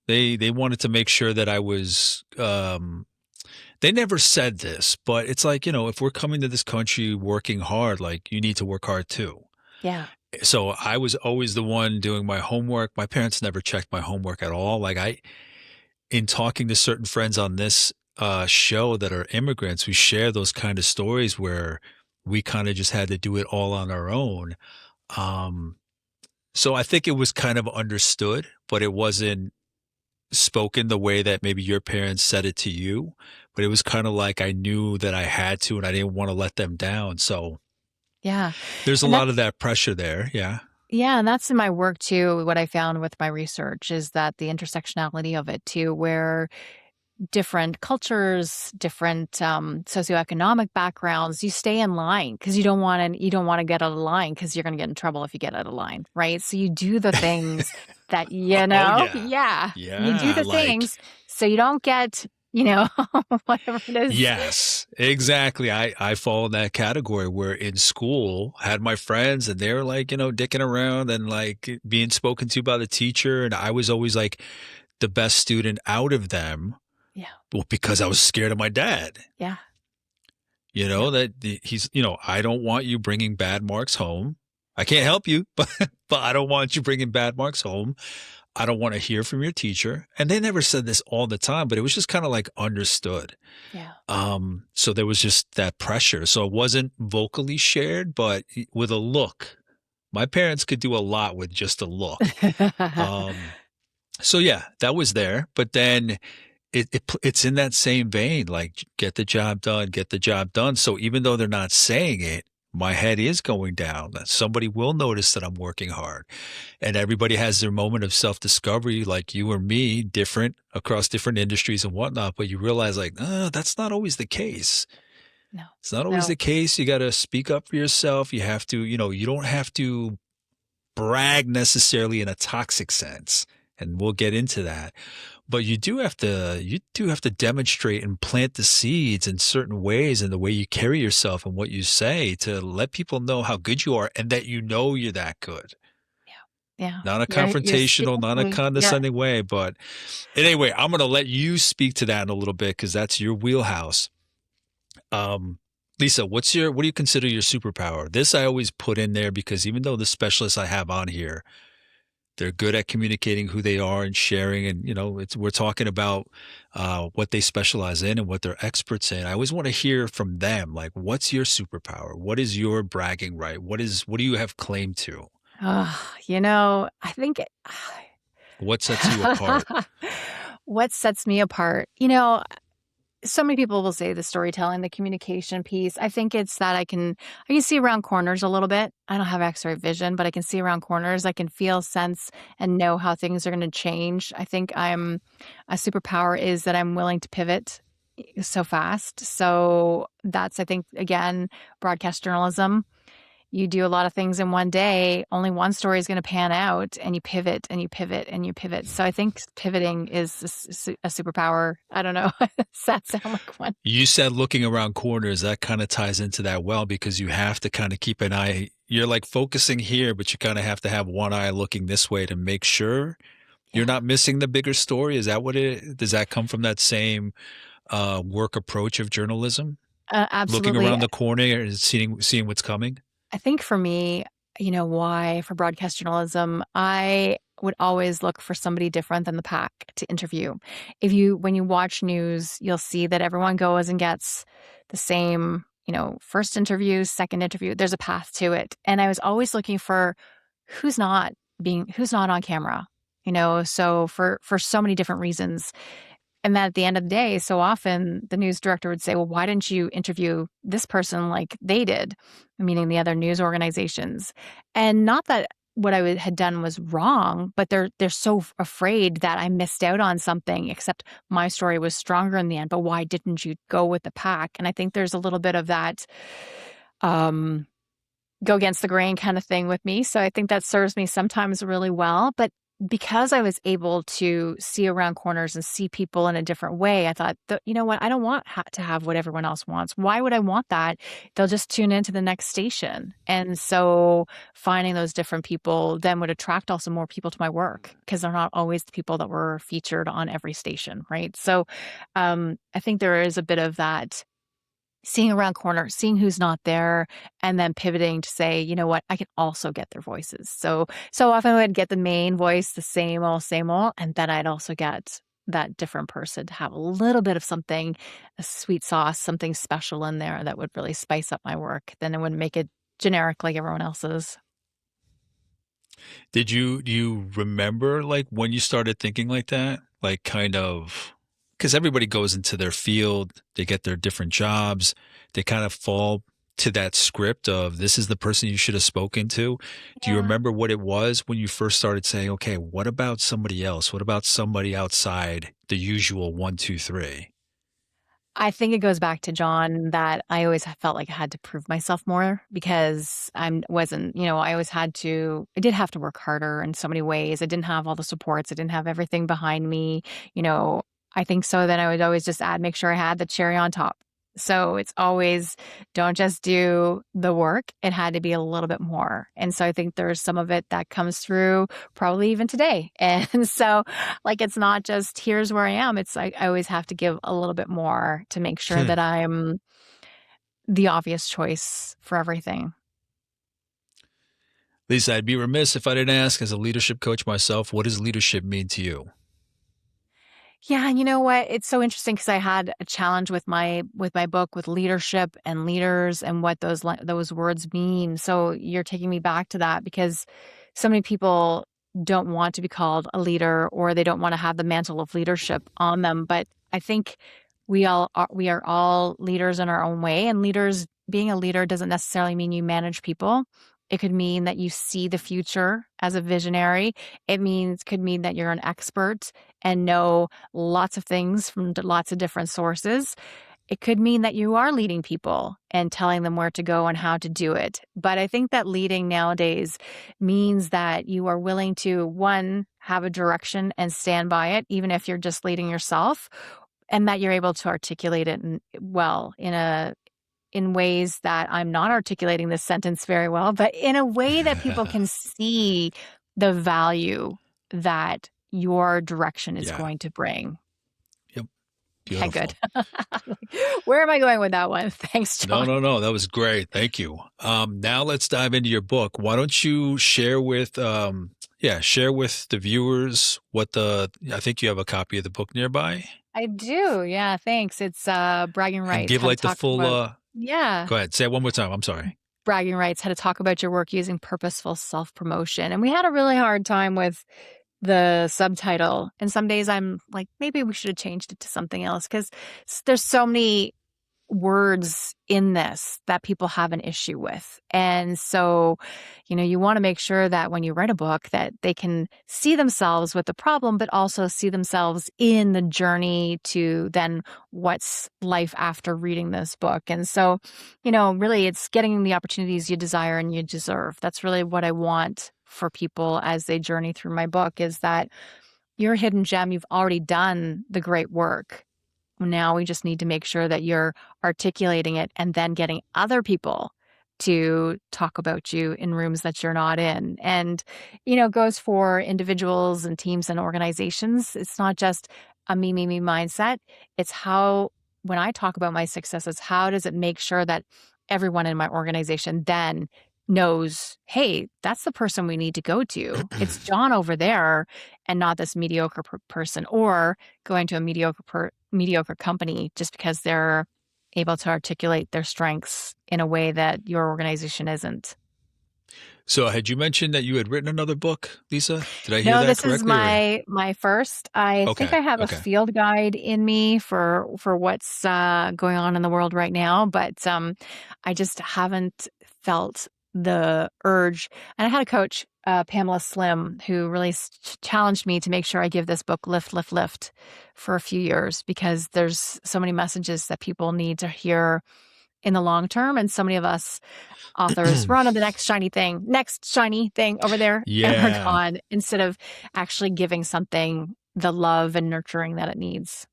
S2: they wanted to make sure that I was, they never said this, but it's like, if we're coming to this country working hard, like you need to work hard too.
S1: Yeah.
S2: So I was always the one doing my homework. My parents never checked my homework at all. Like in talking to certain friends on this show that are immigrants, we share those kind of stories where we kind of just had to do it all on our own. Um, so I think it was kind of understood, but it wasn't spoken the way that maybe your parents said it to you, but it was kind of like I knew that I had to and I didn't want to let them down. So
S1: Yeah.
S2: there's a
S1: And
S2: lot of
S1: that's
S2: that pressure there. Yeah.
S1: Yeah, and that's in my work too. What I found with my research is that the intersectionality of it too, where different cultures, different socioeconomic backgrounds, you stay in line because you don't want to get out of line because you're going to get in trouble if you get out of line, right? So you do the things that
S2: Oh yeah.
S1: yeah, you do
S2: Yeah.
S1: the
S2: Like,
S1: things so you don't get whatever it is.
S2: yes, exactly. I fall in that category where in school had my friends and they're like, dicking around and like being spoken to by the teacher. And I was always like the best student out of them.
S1: Yeah,
S2: Well, because I was scared of my dad.
S1: yeah, yep,
S2: He's, I don't want you bringing bad marks home. I can't help you, but I don't want you bringing bad marks home. I don't want to hear from your teacher. And they never said this all the time, but it was just kind of like understood.
S1: Yeah.
S2: So there was just that pressure. So it wasn't vocally shared, but with a look. My parents could do a lot with just a look. Um, so yeah, that was there. But then it's in that same vein, like get the job done, get the job done. So even though they're not saying it, my head is going down. That somebody will notice that I'm working hard, and everybody has their moment of self-discovery, like you or me, different across different industries and whatnot. But you realize, like, that's not always the case.
S1: No.
S2: It's not always
S1: No.
S2: the case. You got to speak up for yourself. You have to, you don't have to brag necessarily in a toxic sense, and we'll get into that. But you do have to demonstrate and plant the seeds in certain ways in the way you carry yourself and what you say to let people know how good you are and that you know you're that good.
S1: Yeah. Yeah.
S2: Not a
S1: You're
S2: confrontational, not a
S1: speaking yeah.
S2: condescending way, but anyway, I'm going to let you speak to that in a little bit because that's your wheelhouse. Um, Lisa, what do you consider your superpower? This I always put in there because even though the specialists I have on here, they're good at communicating who they are and sharing, and we're talking about what they specialize in and what they're experts in. I always want to hear from them, like, what's your superpower? What is your bragging right? What do you have claim to?
S1: I think
S2: What sets you apart?
S1: what sets me apart, so many people will say the storytelling, the communication piece. I think it's that I can see around corners a little bit. I don't have X-ray vision, but I can see around corners. I can feel, sense, and know how things are going to change. I think a superpower is that I'm willing to pivot so fast. So that's, I think, again, broadcast journalism. You do a lot of things in one day, only one story is going to pan out, and you pivot and you pivot and you pivot. So I think pivoting is a superpower. I don't know. Does that sound like one?
S2: You said looking around corners. That kind of ties into that well because you have to kind of keep an eye. You're like focusing here, but you kind of have to have one eye looking this way to make sure you're
S1: Yeah,
S2: not missing the bigger story. Is that does that come from that same work approach of journalism? Looking
S1: absolutely.
S2: around the corner and seeing what's coming?
S1: I think for me, why for broadcast journalism, I would always look for somebody different than the pack to interview. When you watch news, you'll see that everyone goes and gets the same, first interview, second interview. There's a path to it. And I was always looking for who's not who's not on camera, so for so many different reasons. And then at the end of the day, so often the news director would say, well, why didn't you interview this person like they did? Meaning the other news organizations. And not that what had done was wrong, but they're so afraid that I missed out on something, except my story was stronger in the end. But why didn't you go with the pack? And I think there's a little bit of that um, go against the grain kind of thing with me. So I think that serves me sometimes really well. But because I was able to see around corners and see people in a different way, I thought, you know what? I don't want to have what everyone else wants. Why would I want that? They'll just tune into the next station. And so finding those different people then would attract also more people to my work because they're not always the people that were featured on every station, right? So I think there is a bit of that seeing around corners, seeing who's not there, and then pivoting to say, you know what, I can also get their voices. So often I would get the main voice, the same old, and then I'd also get that different person to have a little bit of something, a sweet sauce, something special in there that would really spice up my work. Then it wouldn't make it generic like everyone else's.
S2: Do you remember like when you started thinking like that? Like kind of because everybody goes into their field, they get their different jobs, they kind of fall to that script of this is the person you should have spoken to. Do you
S1: Yeah.
S2: remember what it was when you first started saying, okay, what about somebody else? What about somebody outside the usual one, two, three?
S1: I think it goes back to John that I always felt like I had to prove myself more because I always I did have to work harder in so many ways. I didn't have all the supports. I didn't have everything behind me. You know, I think so then I would always just make sure I had the cherry on top. So it's always don't just do the work. It had to be a little bit more. And so I think there's some of it that comes through probably even today. And so like, it's not just here's where I am. It's like I always have to give a little bit more to make sure that I'm the obvious choice for everything.
S2: Lisa, I'd be remiss if I didn't ask, as a leadership coach myself, what does leadership mean to you?
S1: Yeah, and you know what? It's so interesting because I had a challenge with my book with leadership and leaders and what those words mean. So you're taking me back to that because so many people don't want to be called a leader or they don't want to have the mantle of leadership on them. But I think we are all leaders in our own way, and leaders being a leader doesn't necessarily mean you manage people. It could mean that you see the future as a visionary. Could mean that you're an expert and know lots of things from lots of different sources. It could mean that you are leading people and telling them where to go and how to do it. But I think that leading nowadays means that you are willing to, one, have a direction and stand by it, even if you're just leading yourself, and that you're able to articulate it in ways that I'm not articulating this sentence very well, but in a way that people can see the value that your direction is
S2: Yeah.
S1: going to bring.
S2: Yep.
S1: Okay, good.
S2: Beautiful.
S1: Where am I going with that one? Thanks,
S2: No,
S1: John.
S2: no, no. That was great. Thank you. Now let's dive into your book. Why don't you share with the viewers I think you have a copy of the book nearby,
S1: I do. Yeah, thanks. It's bragging
S2: and
S1: rights,
S2: give
S1: how to
S2: like the
S1: talk
S2: full,
S1: about yeah.
S2: go ahead. Say it one more time. I'm sorry.
S1: Bragging rights, how to talk about your work using purposeful self-promotion. And we had a really hard time with the subtitle. And some days I'm like, maybe we should have changed it to something else because there's so many words in this that people have an issue with. And so, you want to make sure that when you write a book that they can see themselves with the problem, but also see themselves in the journey to then what's life after reading this book. And so, really it's getting the opportunities you desire and you deserve. That's really what I want for people as they journey through my book is that you're a hidden gem. You've already done the great work. Now we just need to make sure that you're articulating it and then getting other people to talk about you in rooms that you're not in. And, goes for individuals and teams and organizations. It's not just a me mindset. It's how, when I talk about my successes, how does it make sure that everyone in my organization then knows, hey, that's the person we need to go to. It's John over there and not this mediocre person, or going to a mediocre company just because they're able to articulate their strengths in a way that your organization isn't.
S2: So, had you mentioned that you had written another book, Lisa? Did I hear
S1: No,
S2: that
S1: this is
S2: correctly? Or
S1: my first. I think
S2: okay,
S1: I have a
S2: okay.
S1: field guide in me for what's going on in the world right now, but I just haven't felt the urge. And I had a coach, Pamela Slim, who really challenged me to make sure I give this book lift for a few years because there's so many messages that people need to hear in the long term, and so many of us authors, we're on to the next shiny thing over there, and we're
S2: Yeah.
S1: gone instead of actually giving something the love and nurturing that it needs.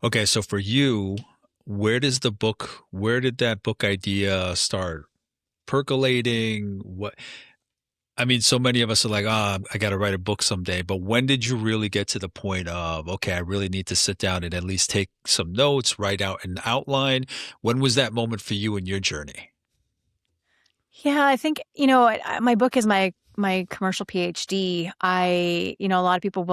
S2: Okay, so for you, where did that book idea start percolating? I mean, so many of us are like, I got to write a book someday. But when did you really get to the point of, okay, I really need to sit down and at least take some notes, write out an outline? When was that moment for you in your journey?
S1: Yeah, I think, my book is my commercial PhD. A lot of people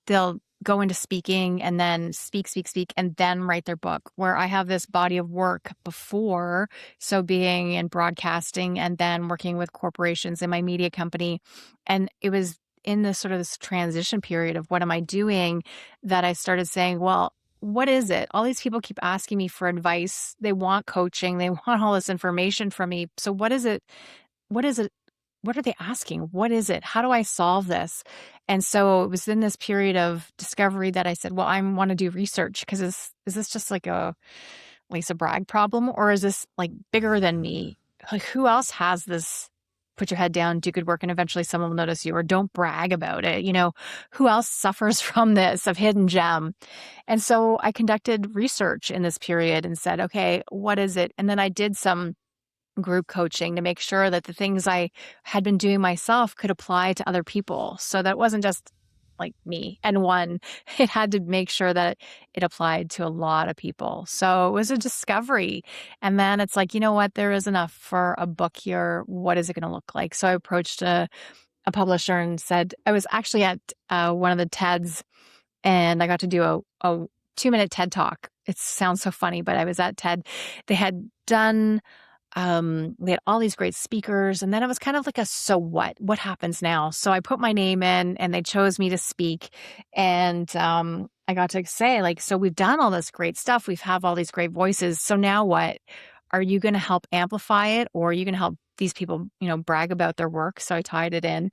S1: they'll go into speaking and then speak, and then write their book, where I have this body of work before. So being in broadcasting and then working with corporations in my media company. And it was in this sort of this transition period of what am I doing that I started saying, well, what is it? All these people keep asking me for advice. They want coaching. They want all this information from me. So what is it? What is it? What are they asking? What is it? How do I solve this? And so it was in this period of discovery that I said, well, I want to do research because is this just like a Lisa Bragg problem, or is this like bigger than me? Like who else has this? Put your head down, do good work, and eventually someone will notice you, or don't brag about it. Who else suffers from this of hidden gem? And so I conducted research in this period and said, okay, what is it? And then I did some group coaching to make sure that the things I had been doing myself could apply to other people. So that wasn't just like me and one. It had to make sure that it applied to a lot of people. So it was a discovery. And then it's like, you know what? There is enough for a book here. What is it going to look like? So I approached a publisher and said, I was actually at one of the TEDs and I got to do a 2-minute TED talk. It sounds so funny, but I was at TED. They had done, they had all these great speakers. And then it was kind of like a, so what? What happens now? So I put my name in and they chose me to speak. And I got to say, like, so we've done all this great stuff. We've have all these great voices. So now what? Are you going to help amplify it, or are you going to help these people, brag about their work? So I tied it in.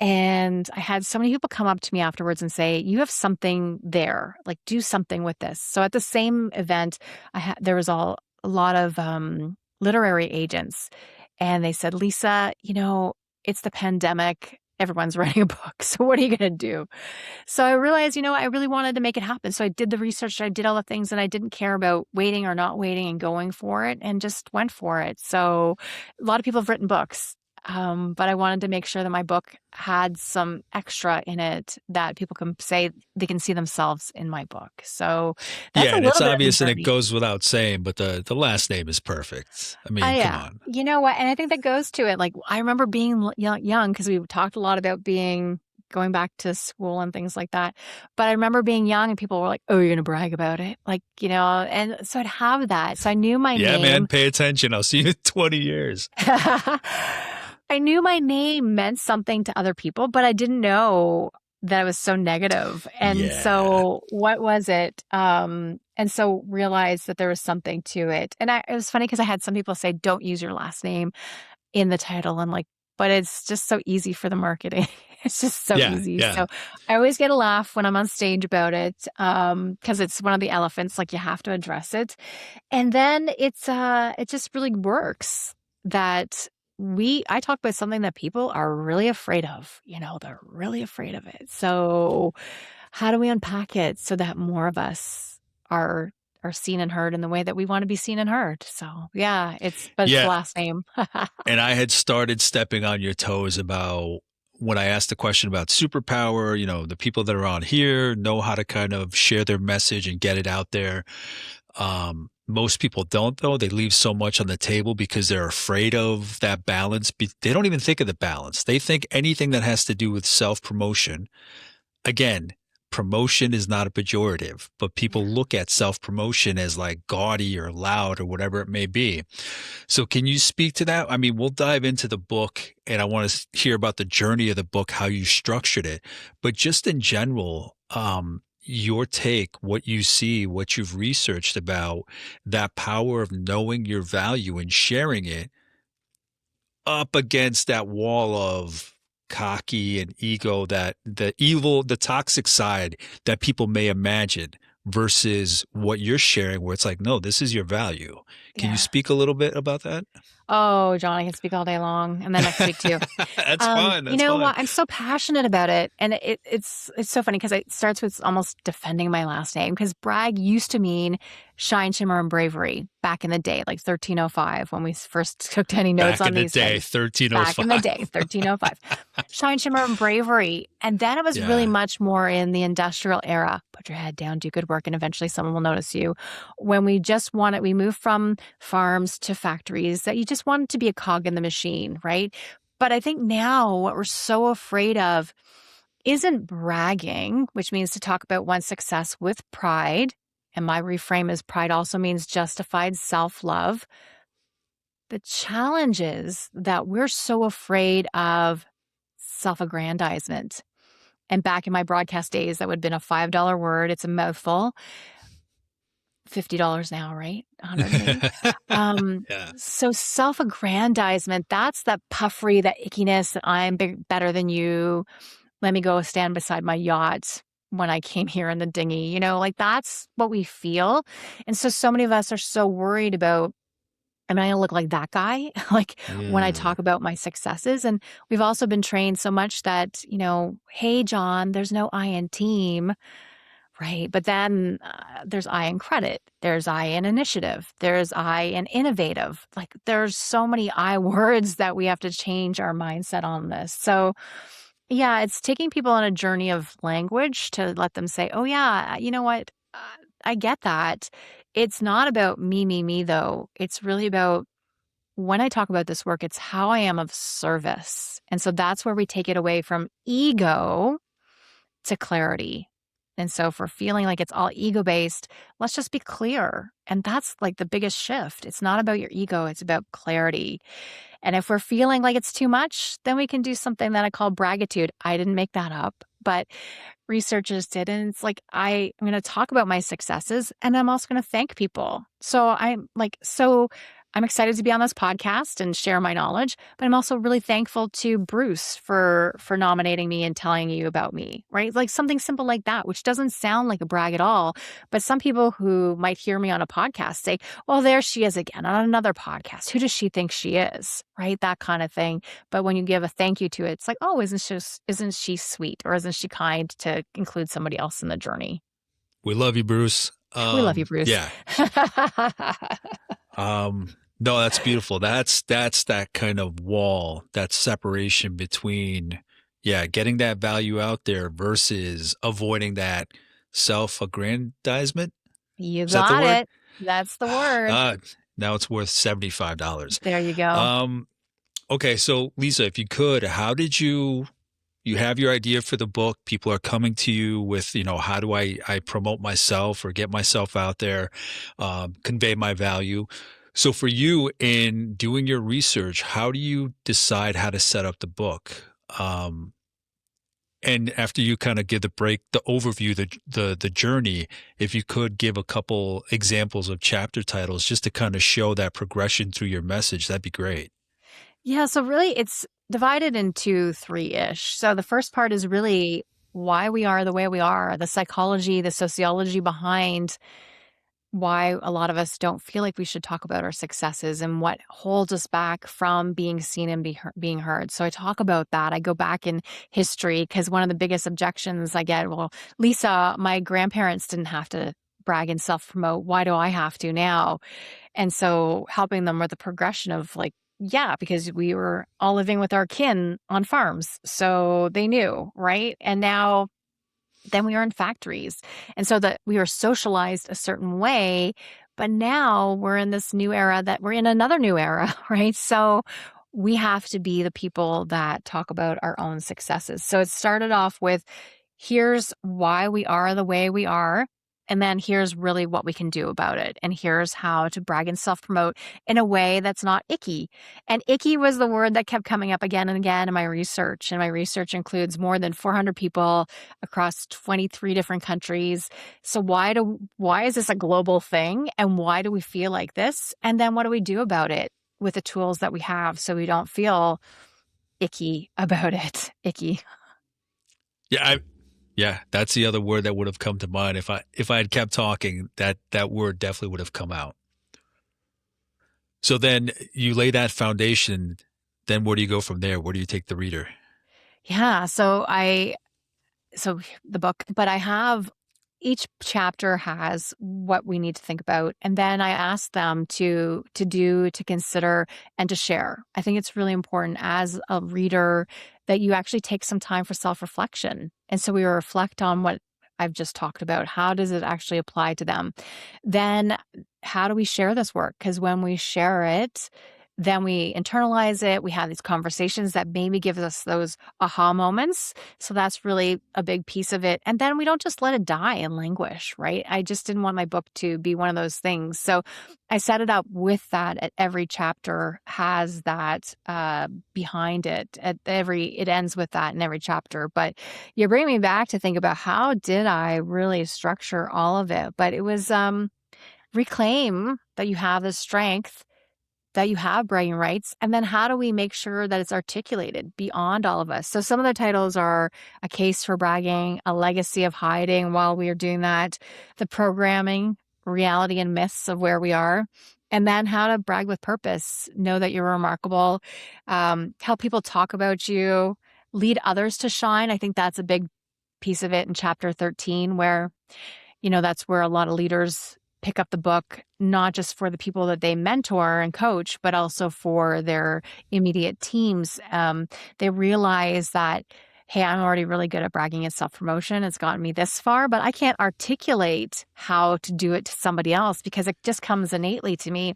S1: And I had so many people come up to me afterwards and say, you have something there, like do something with this. So at the same event, there was a lot of literary agents. And they said, Lisa, it's the pandemic. Everyone's writing a book. So what are you going to do? So I realized, I really wanted to make it happen. So I did the research, I did all the things, and I didn't care about waiting or not waiting and going for it and just went for it. So a lot of people have written books, but I wanted to make sure that my book had some extra in it that people can say they can see themselves in my book. So that's
S2: Yeah,
S1: a
S2: and it's
S1: little bit of the
S2: obvious and it
S1: journey.
S2: goes without saying, but the last name is perfect. I mean, come
S1: Yeah.
S2: on.
S1: You know what? And I think that goes to it. Like, I remember being young because we talked a lot about going back to school and things like that. But I remember being young and people were like, oh, you're going to brag about it. Like, and so I'd have that. So I knew my
S2: Yeah, man,
S1: name.
S2: pay attention. I'll see you in 20 years.
S1: I knew my name meant something to other people, but I didn't know that it was so negative. And
S2: Yeah.
S1: so what was it? And so realized that there was something to it. And it was funny because I had some people say, don't use your last name in the title. I'm like, but it's just so easy for the marketing. It's just so
S2: Yeah,
S1: easy.
S2: yeah.
S1: So I always get a laugh when I'm on stage about it, because it's one of the elephants, like you have to address it. And then it just really works that I talk about something that people are really afraid of, they're really afraid of it. So how do we unpack it so that more of us are seen and heard in the way that we want to be seen and heard? So yeah, but it's the
S2: Yeah.
S1: last name.
S2: And I had started stepping on your toes about when I asked the question about superpower, the people that are on here know how to kind of share their message and get it out there. Most people don't, though. They leave so much on the table because they're afraid of that balance. They don't even think of the balance. They think anything that has to do with self-promotion. Again, promotion is not a pejorative, but people look at self-promotion as like gaudy or loud or whatever it may be. So can you speak to that? I mean, we'll dive into the book and I want to hear about the journey of the book, how you structured it, but just in general, your take, what you see, what you've researched about that power of knowing your value and sharing it up against that wall of cocky and ego, that the toxic side that people may imagine versus what you're sharing, where it's like, no, this is your value. Can you
S1: Yeah.
S2: speak a little bit about that?
S1: Oh, John, I can speak all day long, and then next week too.
S2: That's fine.
S1: You
S2: That's
S1: know
S2: fine.
S1: what? I'm so passionate about it, and it's so funny because it starts with almost defending my last name, because Bragg used to mean shine, shimmer, and bravery back in the day, like 1305, when we first took any notes
S2: Back
S1: on
S2: in the
S1: these
S2: day,
S1: things. Back in
S2: 1305.
S1: the day, 1305. Shine, shimmer, and bravery. And then it was really
S2: Yeah.
S1: much more in the industrial era. Put your head down, do good work, and eventually someone will notice you. When we moved from farms to factories, that you just wanted to be a cog in the machine, right? But I think now what we're so afraid of isn't bragging, which means to talk about one's success with pride. And my reframe is pride also means justified self-love. The challenge is that we're so afraid of self-aggrandizement. And back in my broadcast days, that would have been a $5 word. It's a mouthful. $50 now, right? 100 maybe.
S2: Yeah.
S1: So self-aggrandizement, that's that puffery, that ickiness, that I'm better than you. Let me go stand beside my yacht when I came here in the dinghy, like that's what we feel. And so many of us are so worried about, am I going to look like that guy? Like when I
S2: Mm.
S1: talk about my successes. And we've also been trained so much that, hey, John, there's no I in team. Right. But then there's I in credit. There's I in initiative. There's I in innovative. Like there's so many I words that we have to change our mindset on this. So Yeah, it's taking people on a journey of language to let them say, "Oh, yeah, you know what? I get that." It's not about me, though. It's really about when I talk about this work, it's how I am of service. And so that's where we take it away from ego to clarity. And so if we're feeling like it's all ego based, let's just be clear. And that's like the biggest shift. It's not about your ego, it's about clarity. And if we're feeling like it's too much, then we can do something that I call braggitude. I didn't make that up, but researchers did. And it's like, I'm going to talk about my successes and I'm also going to thank people. I'm excited to be on this podcast and share my knowledge, but I'm also really thankful to Bruce for nominating me and telling you about me, right? Like something simple like that, which doesn't sound like a brag at all. But some people who might hear me on a podcast say, well, there she is again on another podcast. Who does she think she is? Right? That kind of thing. But when you give a thank you to it, it's like, oh, isn't she sweet or isn't she kind to include somebody else in the journey?
S2: We love you, Bruce.
S1: We love you, Bruce.
S2: Yeah. No, that's beautiful. That's that kind of wall, that separation between, yeah, getting that value out there versus avoiding that self-aggrandizement.
S1: You
S2: Is that the
S1: got
S2: word?
S1: it. That's the word.
S2: Uh, now it's worth $75.
S1: There you go.
S2: Okay, so Lisa, if you could, how did you have your idea for the book? People are coming to you with, how do I promote myself or get myself out there, convey my value? So for you in doing your research, how do you decide how to set up the book? And after you kind of give the overview, the journey, if you could give a couple examples of chapter titles just to kind of show that progression through your message, that'd be great.
S1: Yeah, so really it's divided into three-ish. So the first part is really why we are the way we are, the psychology, the sociology behind why a lot of us don't feel like we should talk about our successes and what holds us back from being seen and being heard. So I talk about that. I go back in history because one of the biggest objections I get, well, Lisa, my grandparents didn't have to brag and self-promote. Why do I have to now? And so helping them with the progression of like, yeah, because we were all living with our kin on farms. So they knew, right? And now then we are in factories. And so that we were socialized a certain way, but now we're in this new era that we're in another new era, right? So we have to be the people that talk about our own successes. So it started off with here's why we are the way we are. And then here's really what we can do about it. And here's how to brag and self promote in a way that's not icky. And icky was the word that kept coming up again and again in my research. And my research includes more than 400 people across 23 different countries. So why is this a global thing? And why do we feel like this? And then what do we do about it with the tools that we have so we don't feel icky about it? Icky.
S2: Yeah, that's the other word that would have come to mind if I had kept talking. That word definitely would have come out. So then you lay that foundation. Then where do you go from there? Where do you take the reader?
S1: Yeah. So the book, but I have each chapter has what we need to think about. And then I ask them to consider and to share. I think it's really important as a reader that you actually take some time for self-reflection. And so we reflect on what I've just talked about. How does it actually apply to them? Then how do we share this work? Because when we share it, then we internalize it. We have these conversations that maybe give us those aha moments. So that's really a big piece of it. And then we don't just let it die and languish, right? I just didn't want my book to be one of those things. So I set it up with that at every chapter has that behind it. It ends with that in every chapter. But you bring me back to think about how did I really structure all of it? But it was reclaim that you have the strength that you have bragging rights, and then how do we make sure that it's articulated beyond all of us? So some of the titles are A Case for Bragging, A Legacy of Hiding while we are doing that, The Programming, Reality and Myths of Where We Are, and then How to Brag with Purpose, Know That You're Remarkable, Help People Talk About You, Lead Others to Shine. I think that's a big piece of it in chapter 13 where, that's where a lot of leaders pick up the book, not just for the people that they mentor and coach, but also for their immediate teams. They realize that hey, I'm already really good at bragging and self-promotion. It's gotten me this far, but I can't articulate how to do it to somebody else because it just comes innately to me.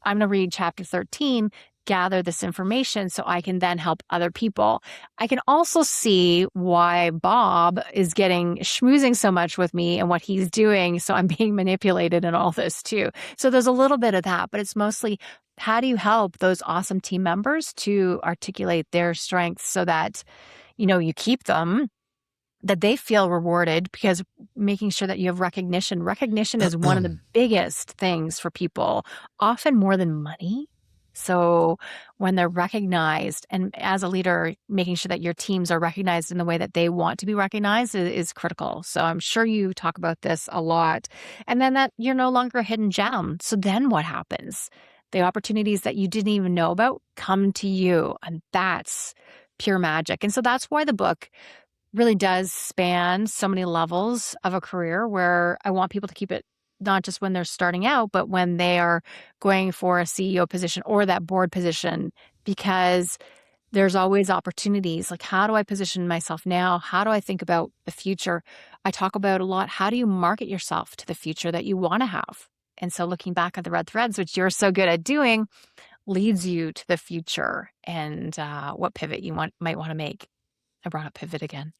S1: I'm going to read chapter 13, gather this information so I can then help other people. I can also see why Bob is getting schmoozing so much with me and what he's doing. So I'm being manipulated in all this too. So there's a little bit of that, but it's mostly how do you help those awesome team members to articulate their strengths so that, you keep them, that they feel rewarded, because making sure that you have recognition. Recognition is one of the biggest things for people, often more than money. So when they're recognized, and as a leader, making sure that your teams are recognized in the way that they want to be recognized is critical. So I'm sure you talk about this a lot. And then that you're no longer a hidden gem. So then what happens? The opportunities that you didn't even know about come to you, and that's pure magic. And so that's why the book really does span so many levels of a career, where I want people to keep it not just when they're starting out, but when they are going for a CEO position or that board position, because there's always opportunities. Like, how do I position myself now? How do I think about the future? I talk about a lot. How do you market yourself to the future that you want to have? And so looking back at the red threads, which you're so good at doing, leads you to the future and what pivot you might want to make. I brought up pivot again.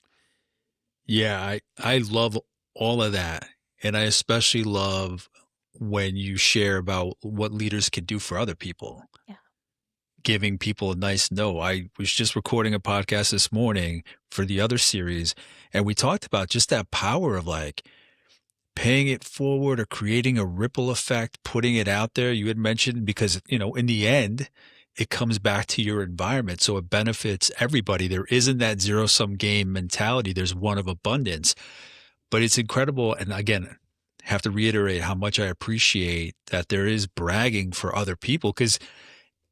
S2: Yeah, I love all of that. And I especially love when you share about what leaders can do for other people,
S1: Yeah.
S2: giving people a nice no. I was just recording a podcast this morning for the other series, and we talked about just that power of like paying it forward or creating a ripple effect, putting it out there. You had mentioned because, in the end, it comes back to your environment. So it benefits everybody. There isn't that zero sum game mentality. There's one of abundance, but it's incredible. And again, have to reiterate how much I appreciate that there is bragging for other people. Because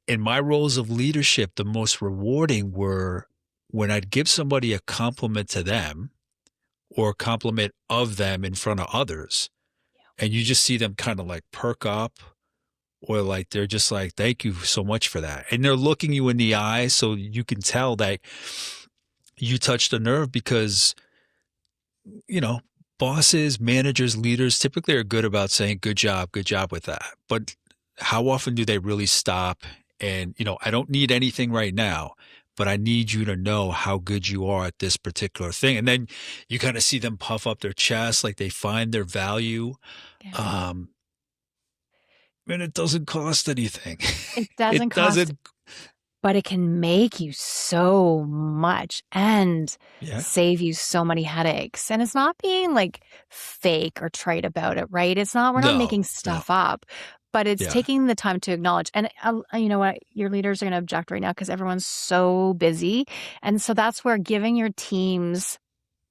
S2: in my roles of leadership, the most rewarding were when I'd give somebody a compliment to them or a compliment of them in front of others. And you just see them kind of like perk up, or like they're just like, thank you so much for that. And they're looking you in the eye so you can tell that you touched a nerve because, bosses, managers, leaders typically are good about saying, good job with that. But how often do they really stop and, I don't need anything right now, but I need you to know how good you are at this particular thing. And then you kind of see them puff up their chest, like they find their value.
S1: Yeah.
S2: And it doesn't cost anything.
S1: It
S2: It
S1: doesn't cost,
S2: doesn't.
S1: but it can make you so much and
S2: Yeah.
S1: save you so many headaches. And it's not being like fake or trite about it, right? We're not making
S2: No, no.
S1: stuff up, but it's
S2: Yeah.
S1: taking the time to acknowledge. And you know what? Your leaders are going to object right now because everyone's so busy. And so that's where giving your teams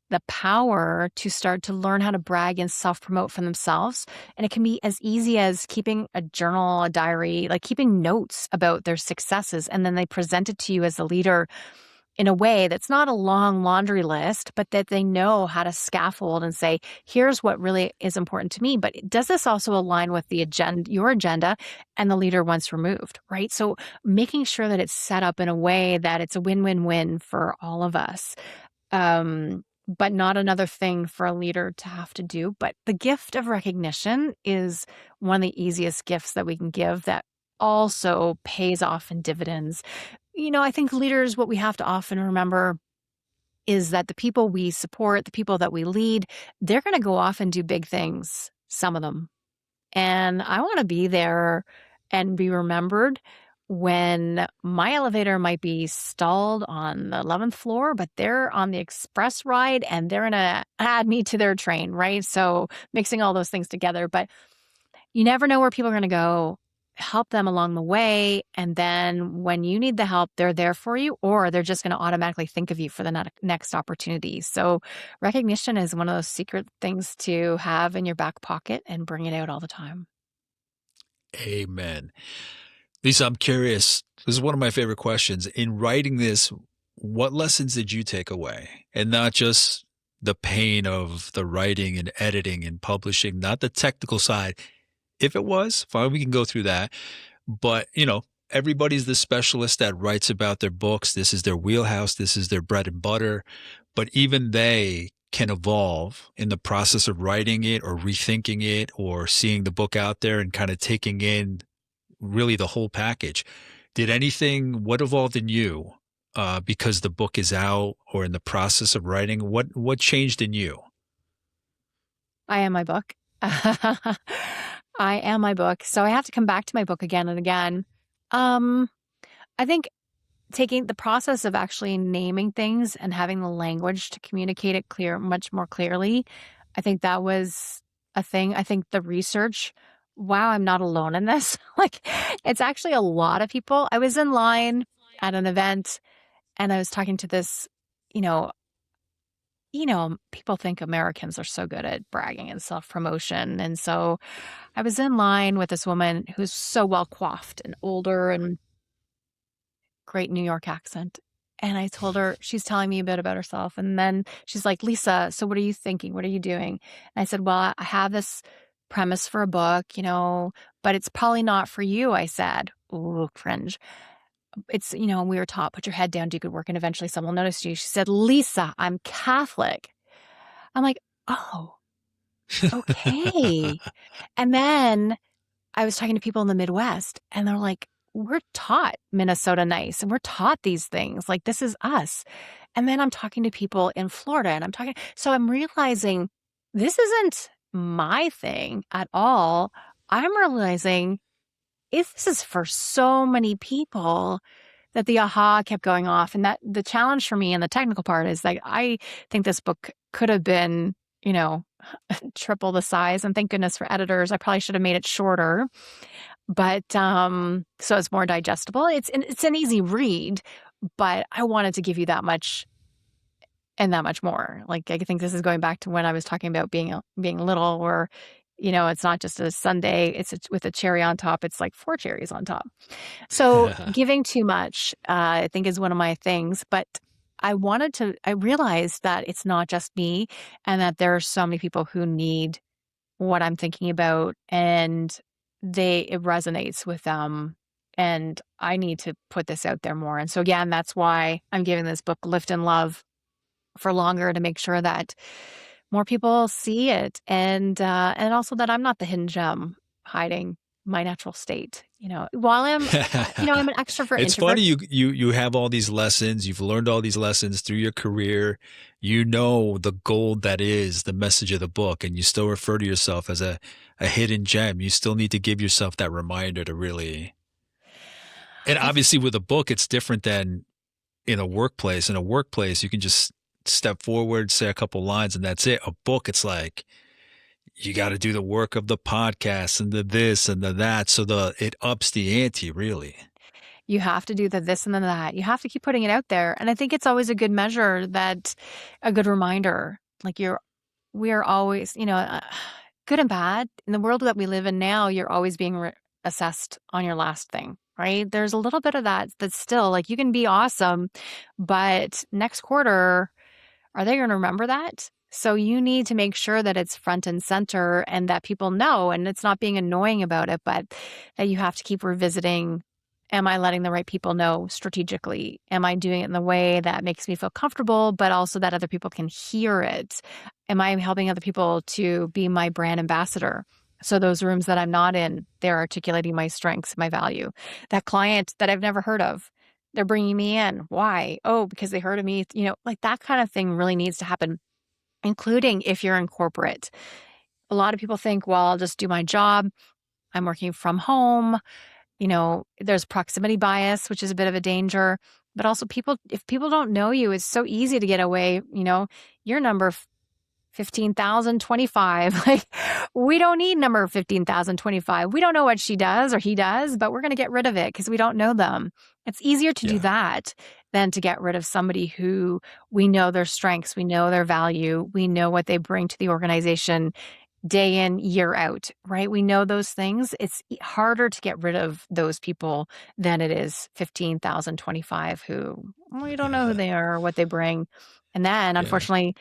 S1: the power to start to learn how to brag and self-promote for themselves. And it can be as easy as keeping a journal, a diary, like keeping notes about their successes. And then they present it to you as a leader in a way that's not a long laundry list, but that they know how to scaffold and say, here's what really is important to me. But does this also align with the agenda, your agenda, and the leader once removed, right? So making sure that it's set up in a way that it's a win-win-win for all of us. But not another thing for a leader to have to do. But the gift of recognition is one of the easiest gifts that we can give that also pays off in dividends. I think leaders, what we have to often remember is that the people we support, the people that we lead, they're going to go off and do big things, some of them. And I want to be there and be remembered when my elevator might be stalled on the 11th floor, but they're on the express ride and they're going to add me to their train, right? So mixing all those things together. But you never know where people are going to go. Help them along the way. And then when you need the help, they're there for you, or they're just going to automatically think of you for the next opportunity. So recognition is one of those secret things to have in your back pocket and bring it out all the time.
S2: Amen. Lisa, I'm curious. This is one of my favorite questions. In writing this, what lessons did you take away? And not just the pain of the writing and editing and publishing, not the technical side. If it was, fine, we can go through that. But, everybody's the specialist that writes about their books. This is their wheelhouse. This is their bread and butter. But even they can evolve in the process of writing it or rethinking it or seeing the book out there and kind of taking in really the whole package. What evolved in you because the book is out or in the process of writing? What changed in you?
S1: I am my book. I am my book. So I have to come back to my book again and again. Um, I think taking the process of actually naming things and having the language to communicate it much more clearly, I think that was a thing. I think the research, wow, I'm not alone in this. Like, it's actually a lot of people. I was in line at an event and I was talking to this, you know, people think Americans are so good at bragging and self-promotion. And so I was in line with this woman who's so well coiffed and older and great New York accent. And I told her, she's telling me a bit about herself. And then she's like, Lisa, so what are you thinking? What are you doing? And I said, well, I have this premise for a book, but it's probably not for you. I said, ooh, cringe. It's, we were taught, put your head down, do good work, and eventually someone will notice you. She said, Lisa, I'm Catholic. I'm like, oh, okay. And then I was talking to people in the Midwest and they're like, we're taught Minnesota nice and we're taught these things. Like, this is us. And then I'm talking to people in Florida and so I'm realizing this isn't my thing at all. I'm realizing this is for so many people that the aha kept going off. And that the challenge for me and the technical part is like, I think this book could have been, triple the size. And thank goodness for editors. I probably should have made it shorter, but so it's more digestible. It's an easy read, but I wanted to give you that much and that much more. Like, I think this is going back to when I was talking about being little, or, it's not just a sundae, with a cherry on top. It's like 4 cherries on top. So giving too much, I think, is one of my things, but I realized that it's not just me and that there are so many people who need what I'm thinking about, and it resonates with them, and I need to put this out there more. And so again, that's why I'm giving this book Lift and Love for longer, to make sure that more people see it, and also that I'm not the hidden gem hiding my natural state. While I'm an extrovert,
S2: It's
S1: introvert.
S2: funny you have all these lessons. You've learned all these lessons through your career. You know the gold that is the message of the book, and you still refer to yourself as a hidden gem. You still need to give yourself that reminder to really. And obviously, with a book, it's different than in a workplace. In a workplace, you can just step forward, say a couple lines, and that's it. A book, it's like you got to do the work of the podcast and the this and the that. So it ups the ante, really.
S1: You have to do the this and then that. You have to keep putting it out there. And I think it's always a good measure, a good reminder. Like, we are always, good and bad. In the world that we live in now, you're always being assessed on your last thing, right? There's a little bit of that's still like, you can be awesome, but next quarter, are they going to remember that? So you need to make sure that it's front and center and that people know, and it's not being annoying about it, but that you have to keep revisiting. Am I letting the right people know strategically? Am I doing it in the way that makes me feel comfortable, but also that other people can hear it? Am I helping other people to be my brand ambassador? So those rooms that I'm not in, they're articulating my strengths, my value. That client that I've never heard of, they're bringing me in. Why? Oh, because they heard of me. Like, that kind of thing really needs to happen, including if you're in corporate. A lot of people think, well, I'll just do my job. I'm working from home. There's proximity bias, which is a bit of a danger. But also, if people don't know you, it's so easy to get away. Your number 15,025. Like, we don't need number 15,025. We don't know what she does or he does, but we're going to get rid of it because we don't know them. It's easier to do that than to get rid of somebody who we know their strengths, we know their value, we know what they bring to the organization day in, year out, right? We know those things. It's harder to get rid of those people than it is 15,025 who we don't know who they are or what they bring. And then, unfortunately,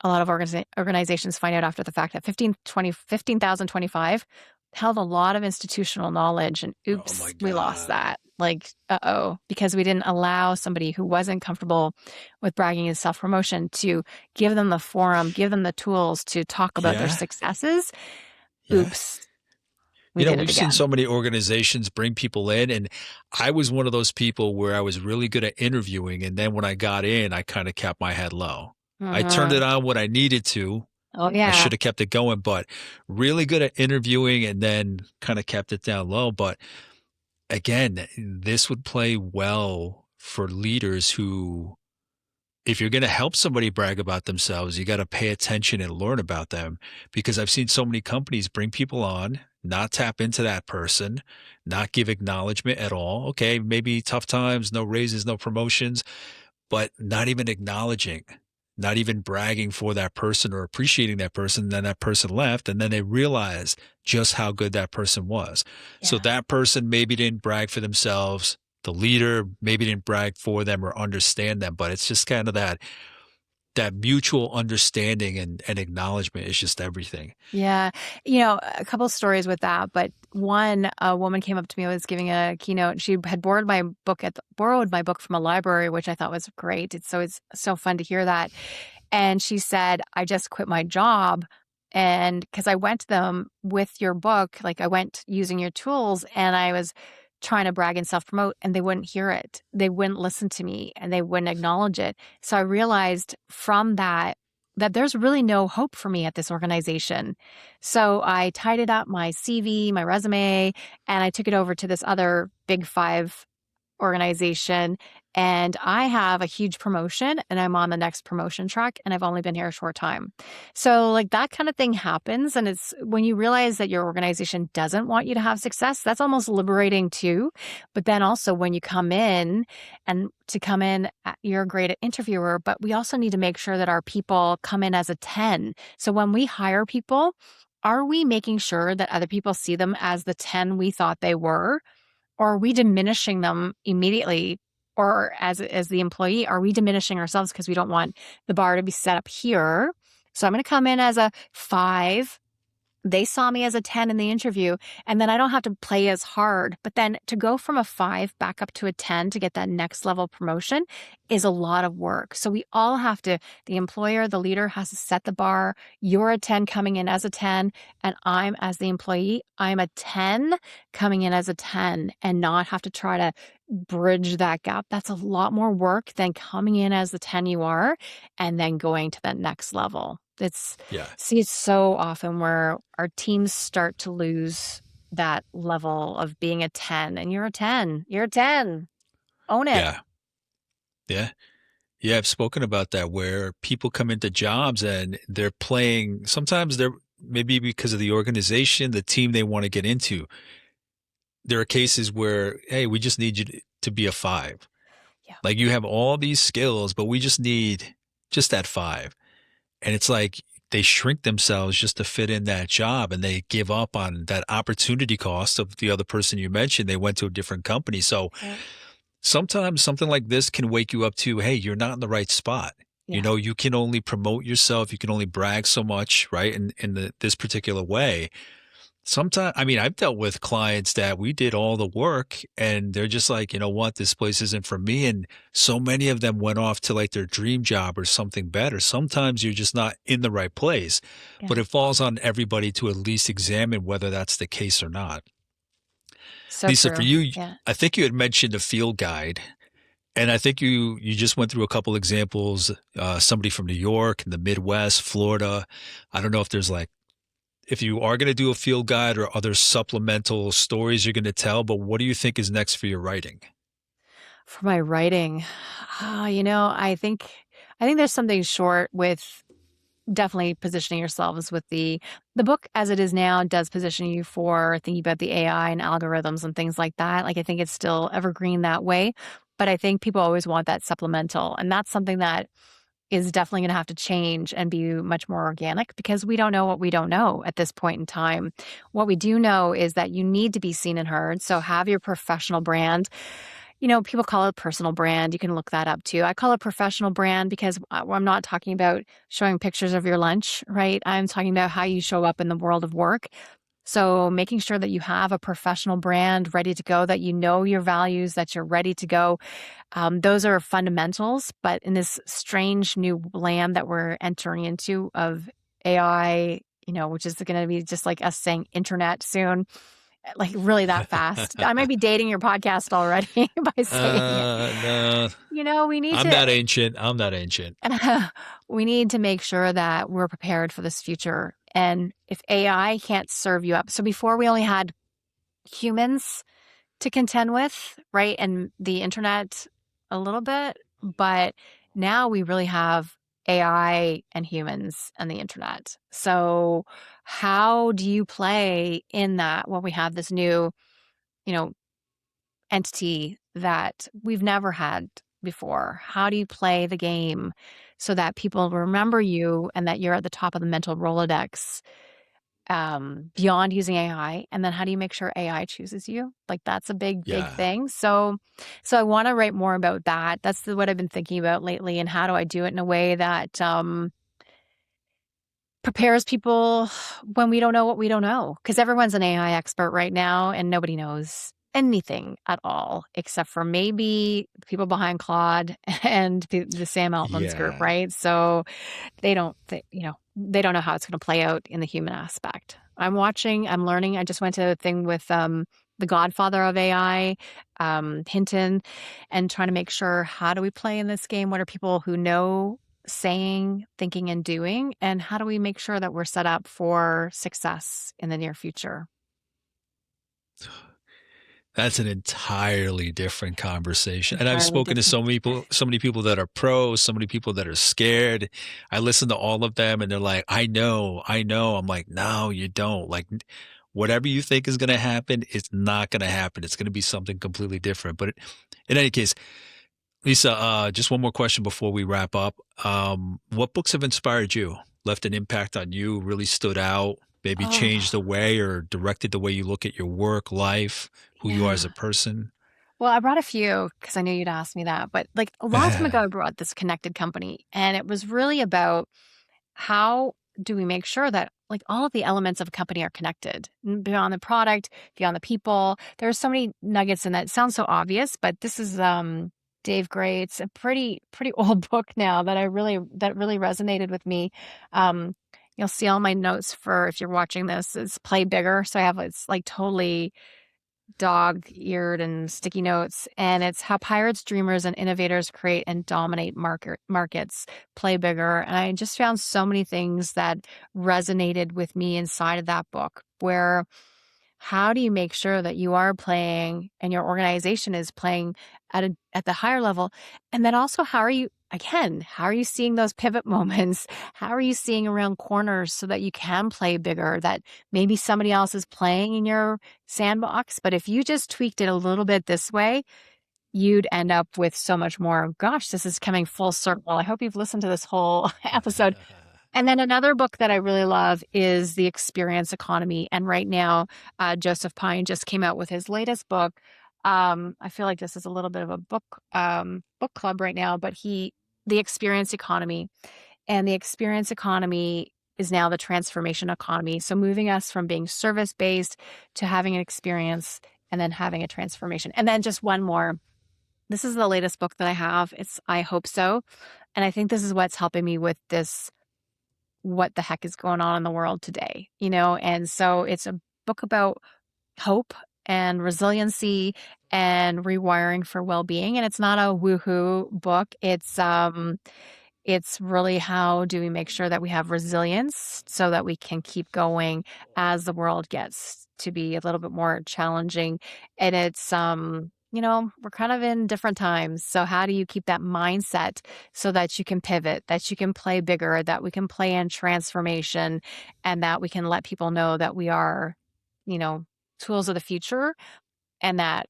S1: a lot of organizations find out after the fact that 15,025 held a lot of institutional knowledge, and
S2: Oh my
S1: oops, we lost
S2: God.
S1: that. Like, uh-oh, because we didn't allow somebody who wasn't comfortable with bragging and self-promotion to give them the forum, give them the tools to talk about their
S2: Yeah.
S1: successes.
S2: Yeah.
S1: Oops, we did it
S2: We've seen
S1: again.
S2: so many organizations bring people in, and I was one of those people where I was really good at interviewing. And then when I got in, I kind of kept my head low. I turned it
S1: Mhm.
S2: on when I needed to.
S1: Oh,
S2: I
S1: yeah.
S2: should have kept it going, but really good at interviewing and then kind of kept it down low. But again, this would play well for leaders who, if you're going to help somebody brag about themselves, you got to pay attention and learn about them, because I've seen so many companies bring people on, not tap into that person, not give acknowledgement at all. Okay, maybe tough times, no raises, no promotions, but not even acknowledging, not even bragging for that person or appreciating that person. Then that person left, and then they realize just how good that person was. So
S1: Yeah.
S2: that person maybe didn't brag for themselves. The leader maybe didn't brag for them or understand them, but it's just kind of that mutual understanding and acknowledgement is just everything.
S1: Yeah. A couple stories with that, but one, a woman came up to me, I was giving a keynote. She had borrowed my book from a library, which I thought was great. It's so fun to hear that. And she said, I just quit my job. And because I went to them with your book, like I went using your tools, and I was trying to brag and self promote, and they wouldn't hear it. They wouldn't listen to me, and they wouldn't acknowledge it. So I realized from that there's really no hope for me at this organization. So I tidied up my CV, my resume, and I took it over to this other big five organization, and I have a huge promotion, and I'm on the next promotion track, and I've only been here a short time. So like that kind of thing happens, and it's when you realize that your organization doesn't want you to have success, that's almost liberating too. But then also when you come in, and to come in, you're a great interviewer, but we also need to make sure that our people come in as a 10. So when we hire people, are we making sure that other people see them as the 10 we thought they were? Or are we diminishing them immediately? Or as the employee, are we diminishing ourselves because we don't want the bar to be set up here? So I'm going to come in as a 5. They saw me as a 10 in the interview, and then I don't have to play as hard. But then to go from a 5 back up to a 10 to get that next level promotion is a lot of work. So we all have to, the employer, the leader has to set the bar. You're a 10 coming in as a 10, and I'm, as the employee, I'm a 10 coming in as a 10, and not have to try to bridge that gap. That's a lot more work than coming in as the 10 you are and then going to that next level.
S2: Yeah.
S1: It's so often where our teams start to lose that level of being a 10, and you're a 10. You're a 10. Own it.
S2: Yeah. Yeah. Yeah. I've spoken about that where people come into jobs and they're playing, sometimes they're maybe because of the organization, the team they want to get into. There are cases where, hey, we just need you to be a 5.
S1: Yeah.
S2: Like you have all these skills, but we just need just that 5. And it's like they shrink themselves just to fit in that job, and they give up on that opportunity cost of the other person you mentioned. They went to a different company. So
S1: Yeah.
S2: sometimes something like this can wake you up to, hey, you're not in the right spot.
S1: Yeah.
S2: You can only promote yourself. You can only brag so much, right? In this particular way. Sometimes, I mean, I've dealt with clients that we did all the work and they're just like, you know what, this place isn't for me. And so many of them went off to like their dream job or something better. Sometimes you're just not in the right place, but
S1: Yeah.
S2: it falls on everybody to at least examine whether that's the case or not.
S1: So
S2: Lisa, for
S1: true.
S2: you,
S1: Yeah.
S2: I think you had mentioned a field guide. And I think you just went through a couple examples, somebody from New York and the Midwest, Florida. I don't know if there's like, if you are going to do a field guide or other supplemental stories you're going to tell, but what do you think is next for your writing?
S1: For my writing, I think there's something short with definitely positioning yourselves with the book as it is now does position you for thinking about the AI and algorithms and things like that. Like I think it's still evergreen that way, but I think people always want that supplemental, and that's something that is definitely going to have to change and be much more organic because we don't know what we don't know at this point in time. What we do know is that you need to be seen and heard. So have your professional brand. People call it personal brand. You can look that up too. I call it professional brand because I'm not talking about showing pictures of your lunch, right? I'm talking about how you show up in the world of work. So making sure that you have a professional brand ready to go, that you know your values, that you're ready to go. Those are fundamentals. But in this strange new land that we're entering into of AI, which is going to be just like us saying internet soon, like really that fast. I might be dating your podcast already by saying it.
S2: No,
S1: We need
S2: I'm
S1: to
S2: not ancient. I'm not ancient.
S1: we need to make sure that we're prepared for this future. And if AI can't serve you up, so before we only had humans to contend with, right? And the internet a little bit, but now we really have AI and humans and the internet. So how do you play in that when we have this new, you know, entity that we've never had before? How do you play the game so that people remember you and that you're at the top of the mental Rolodex, beyond using AI? And then how do you make sure AI chooses you? Like that's a big, big
S2: Yeah.
S1: thing. So I want to write more about that. That's what I've been thinking about lately. And how do I do it in a way that, prepares people when we don't know what we don't know? Because everyone's an AI expert right now and nobody knows anything at all, except for maybe people behind Claude and the Sam Altman's group,
S2: Yeah.
S1: right? So they don't know how it's going to play out in the human aspect. I'm watching, I'm learning. I just went to a thing with the godfather of AI, Hinton, and trying to make sure, how do we play in this game? What are people who know saying, thinking, and doing? And how do we make sure that we're set up for success in the near future?
S2: That's an entirely different conversation. And I've
S1: Entirely
S2: spoken to
S1: different.
S2: so many people that are pros, so many people that are scared. I listen to all of them and they're like, I know, I know. I'm like, no, you don't. Like, whatever you think is going to happen, it's not going to happen. It's going to be something completely different. But in any case, Lisa, just one more question before we wrap up. What books have inspired you, left an impact on you, really stood out, maybe changed
S1: Oh,
S2: the way or directed the way you look at your work, life, who you are as a
S1: yeah.
S2: person?
S1: Well, I brought a few because I knew you'd ask me that. But like a long time ago, I brought this connected company, and it was really about how do we make sure that like all of the elements of a company are connected beyond the product, beyond the people. There's so many nuggets in that. It sounds so obvious, but this is Dave Gray. It's a pretty old book now that really resonated with me. Um, you'll see all my notes for, if you're watching this, is play bigger. So I have, it's like totally dog-eared and sticky notes, and it's how pirates, dreamers, and innovators create and dominate markets. Play bigger. And I just found so many things that resonated with me inside of that book, where how do you make sure that you are playing and your organization is playing at the higher level? And then also, how are you seeing those pivot moments? How are you seeing around corners so that you can play bigger, that maybe somebody else is playing in your sandbox, but if you just tweaked it a little bit this way, you'd end up with so much more. Gosh, this is coming full circle. I hope you've listened to this whole episode. And then another book that I really love is The Experience Economy. And right now, Joseph Pine just came out with his latest book. I feel like this is a little bit of a book club right now, but The Experience Economy. And the experience economy is now the transformation economy. So moving us from being service-based to having an experience and then having a transformation. And then just one more. This is the latest book that I have. It's I Hope So. And I think this is what's helping me with this, what the heck is going on in the world today, And so it's a book about hope and resiliency and rewiring for well-being. And it's not a woohoo book. It's really, how do we make sure that we have resilience so that we can keep going as the world gets to be a little bit more challenging. And it's, we're kind of in different times. So how do you keep that mindset so that you can pivot, that you can play bigger, that we can play in transformation, and that we can let people know that we are, you know, tools of the future, and that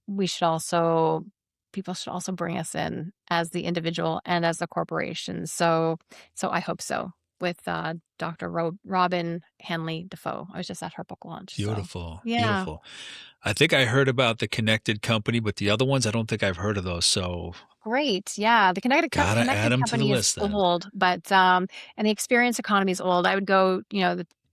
S1: we should also people should also bring us in as the individual and as the corporation. So I hope so, with Dr. Robin Hanley Defoe. I was just at her book launch. So
S2: Beautiful.
S1: yeah,
S2: Beautiful. I think I heard about the connected company, but the other ones, I don't think I've heard of those. So
S1: great. Yeah, the
S2: gotta add
S1: connected
S2: them to the
S1: company is
S2: list then.
S1: old, but and the experience economy is old. I would go,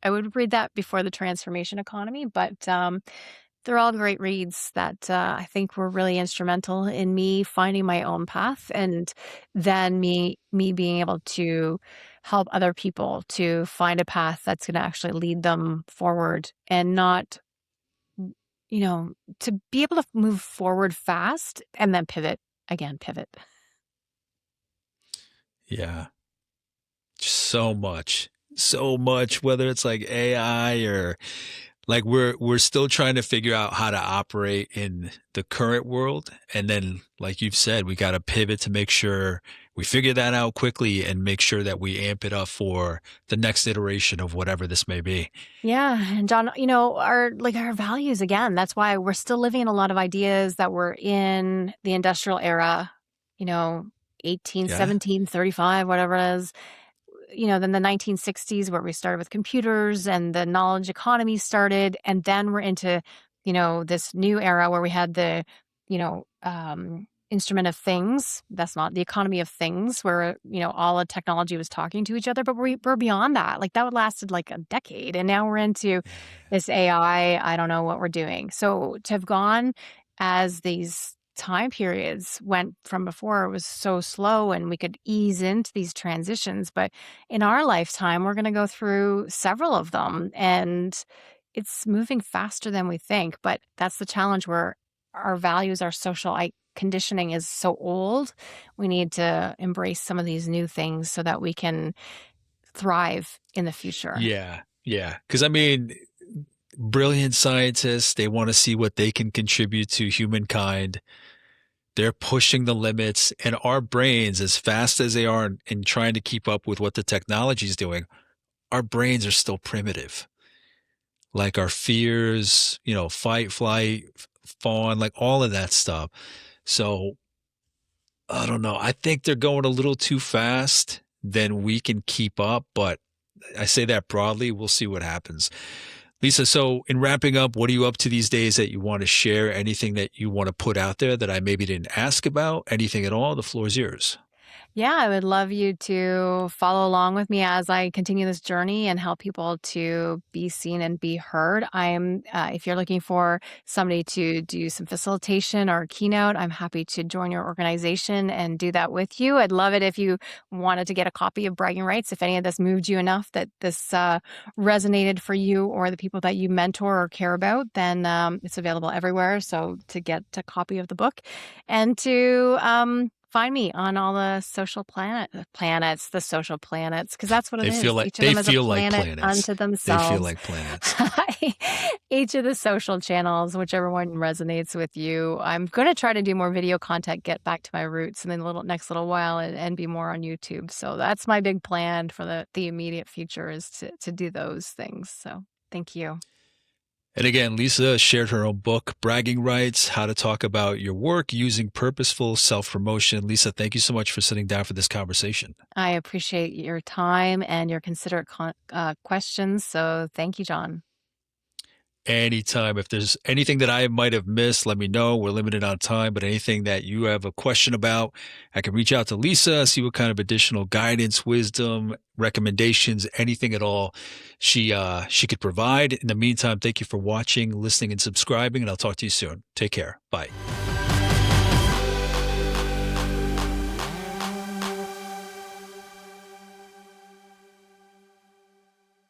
S1: I would read that before The Transformation Economy, but they're all great reads that I think were really instrumental in me finding my own path, and then me being able to help other people to find a path that's going to actually lead them forward and not, you know, to be able to move forward fast and then pivot again, pivot.
S2: Yeah. So much, whether it's like AI or like we're still trying to figure out how to operate in the current world. And then, like you've said, we got to pivot to make sure we figure that out quickly and make sure that we amp it up for the next iteration of whatever this may be.
S1: Yeah, and John, our values again. That's why we're still living in a lot of ideas that were in the industrial era, you know,
S2: Yeah.
S1: 18, 17, 35, whatever it is. Then the 1960s where we started with computers and the knowledge economy started, and then we're into, this new era where we had the, instrument of things. That's not the economy of things where, all the technology was talking to each other, but we're beyond that. Like that would lasted like a decade. And now we're into
S2: Yeah.
S1: this AI. I don't know what we're doing. So to have gone as these time periods went from before it was so slow and we could ease into these transitions, but in our lifetime we're going to go through several of them, and it's moving faster than we think. But that's the challenge, where our values, our social conditioning is so old. We need to embrace some of these new things so that we can thrive in the future.
S2: Yeah. Yeah. Because I mean, brilliant scientists, they want to see what they can contribute to humankind. They're pushing the limits, and our brains, as fast as they are in trying to keep up with what the technology is doing, our brains are still primitive. Like our fears, fight, flight, fawn, like all of that stuff. So I don't know. I think they're going a little too fast than we can keep up, but I say that broadly. We'll see what happens. Lisa, so in wrapping up, what are you up to these days that you want to share? Anything that you want to put out there that I maybe didn't ask about? Anything at all? The floor is yours.
S1: Yeah, I would love you to follow along with me as I continue this journey and help people to be seen and be heard. If you're looking for somebody to do some facilitation or keynote, I'm happy to join your organization and do that with you. I'd love it if you wanted to get a copy of Bragging Rights. If any of this moved you enough that this resonated for you or the people that you mentor or care about, then it's available everywhere. So to get a copy of the book and to find me on all the the social planets, because that's what it
S2: They feel
S1: is.
S2: like
S1: Each of
S2: they
S1: them is a
S2: feel like
S1: planet
S2: planets.
S1: unto
S2: They feel
S1: themselves.
S2: like planets.
S1: Each of the social channels, whichever one resonates with you. I'm going to try to do more video content, get back to my roots in the next little while, and be more on YouTube. So that's my big plan for the immediate future, is to do those things. So thank you.
S2: And again, Lisa shared her own book, Bragging Rights, How to Talk About Your Work Using Purposeful Self-Promotion. Lisa, thank you so much for sitting down for this conversation.
S1: I appreciate your time and your considerate questions. So thank you, John.
S2: Anytime. If there's anything that I might have missed, let me know. We're limited on time, but anything that you have a question about, I can reach out to Lisa, see what kind of additional guidance, wisdom, recommendations, anything at all she could provide. In the meantime, thank you for watching, listening, and subscribing, and I'll talk to you soon. Take care. Bye.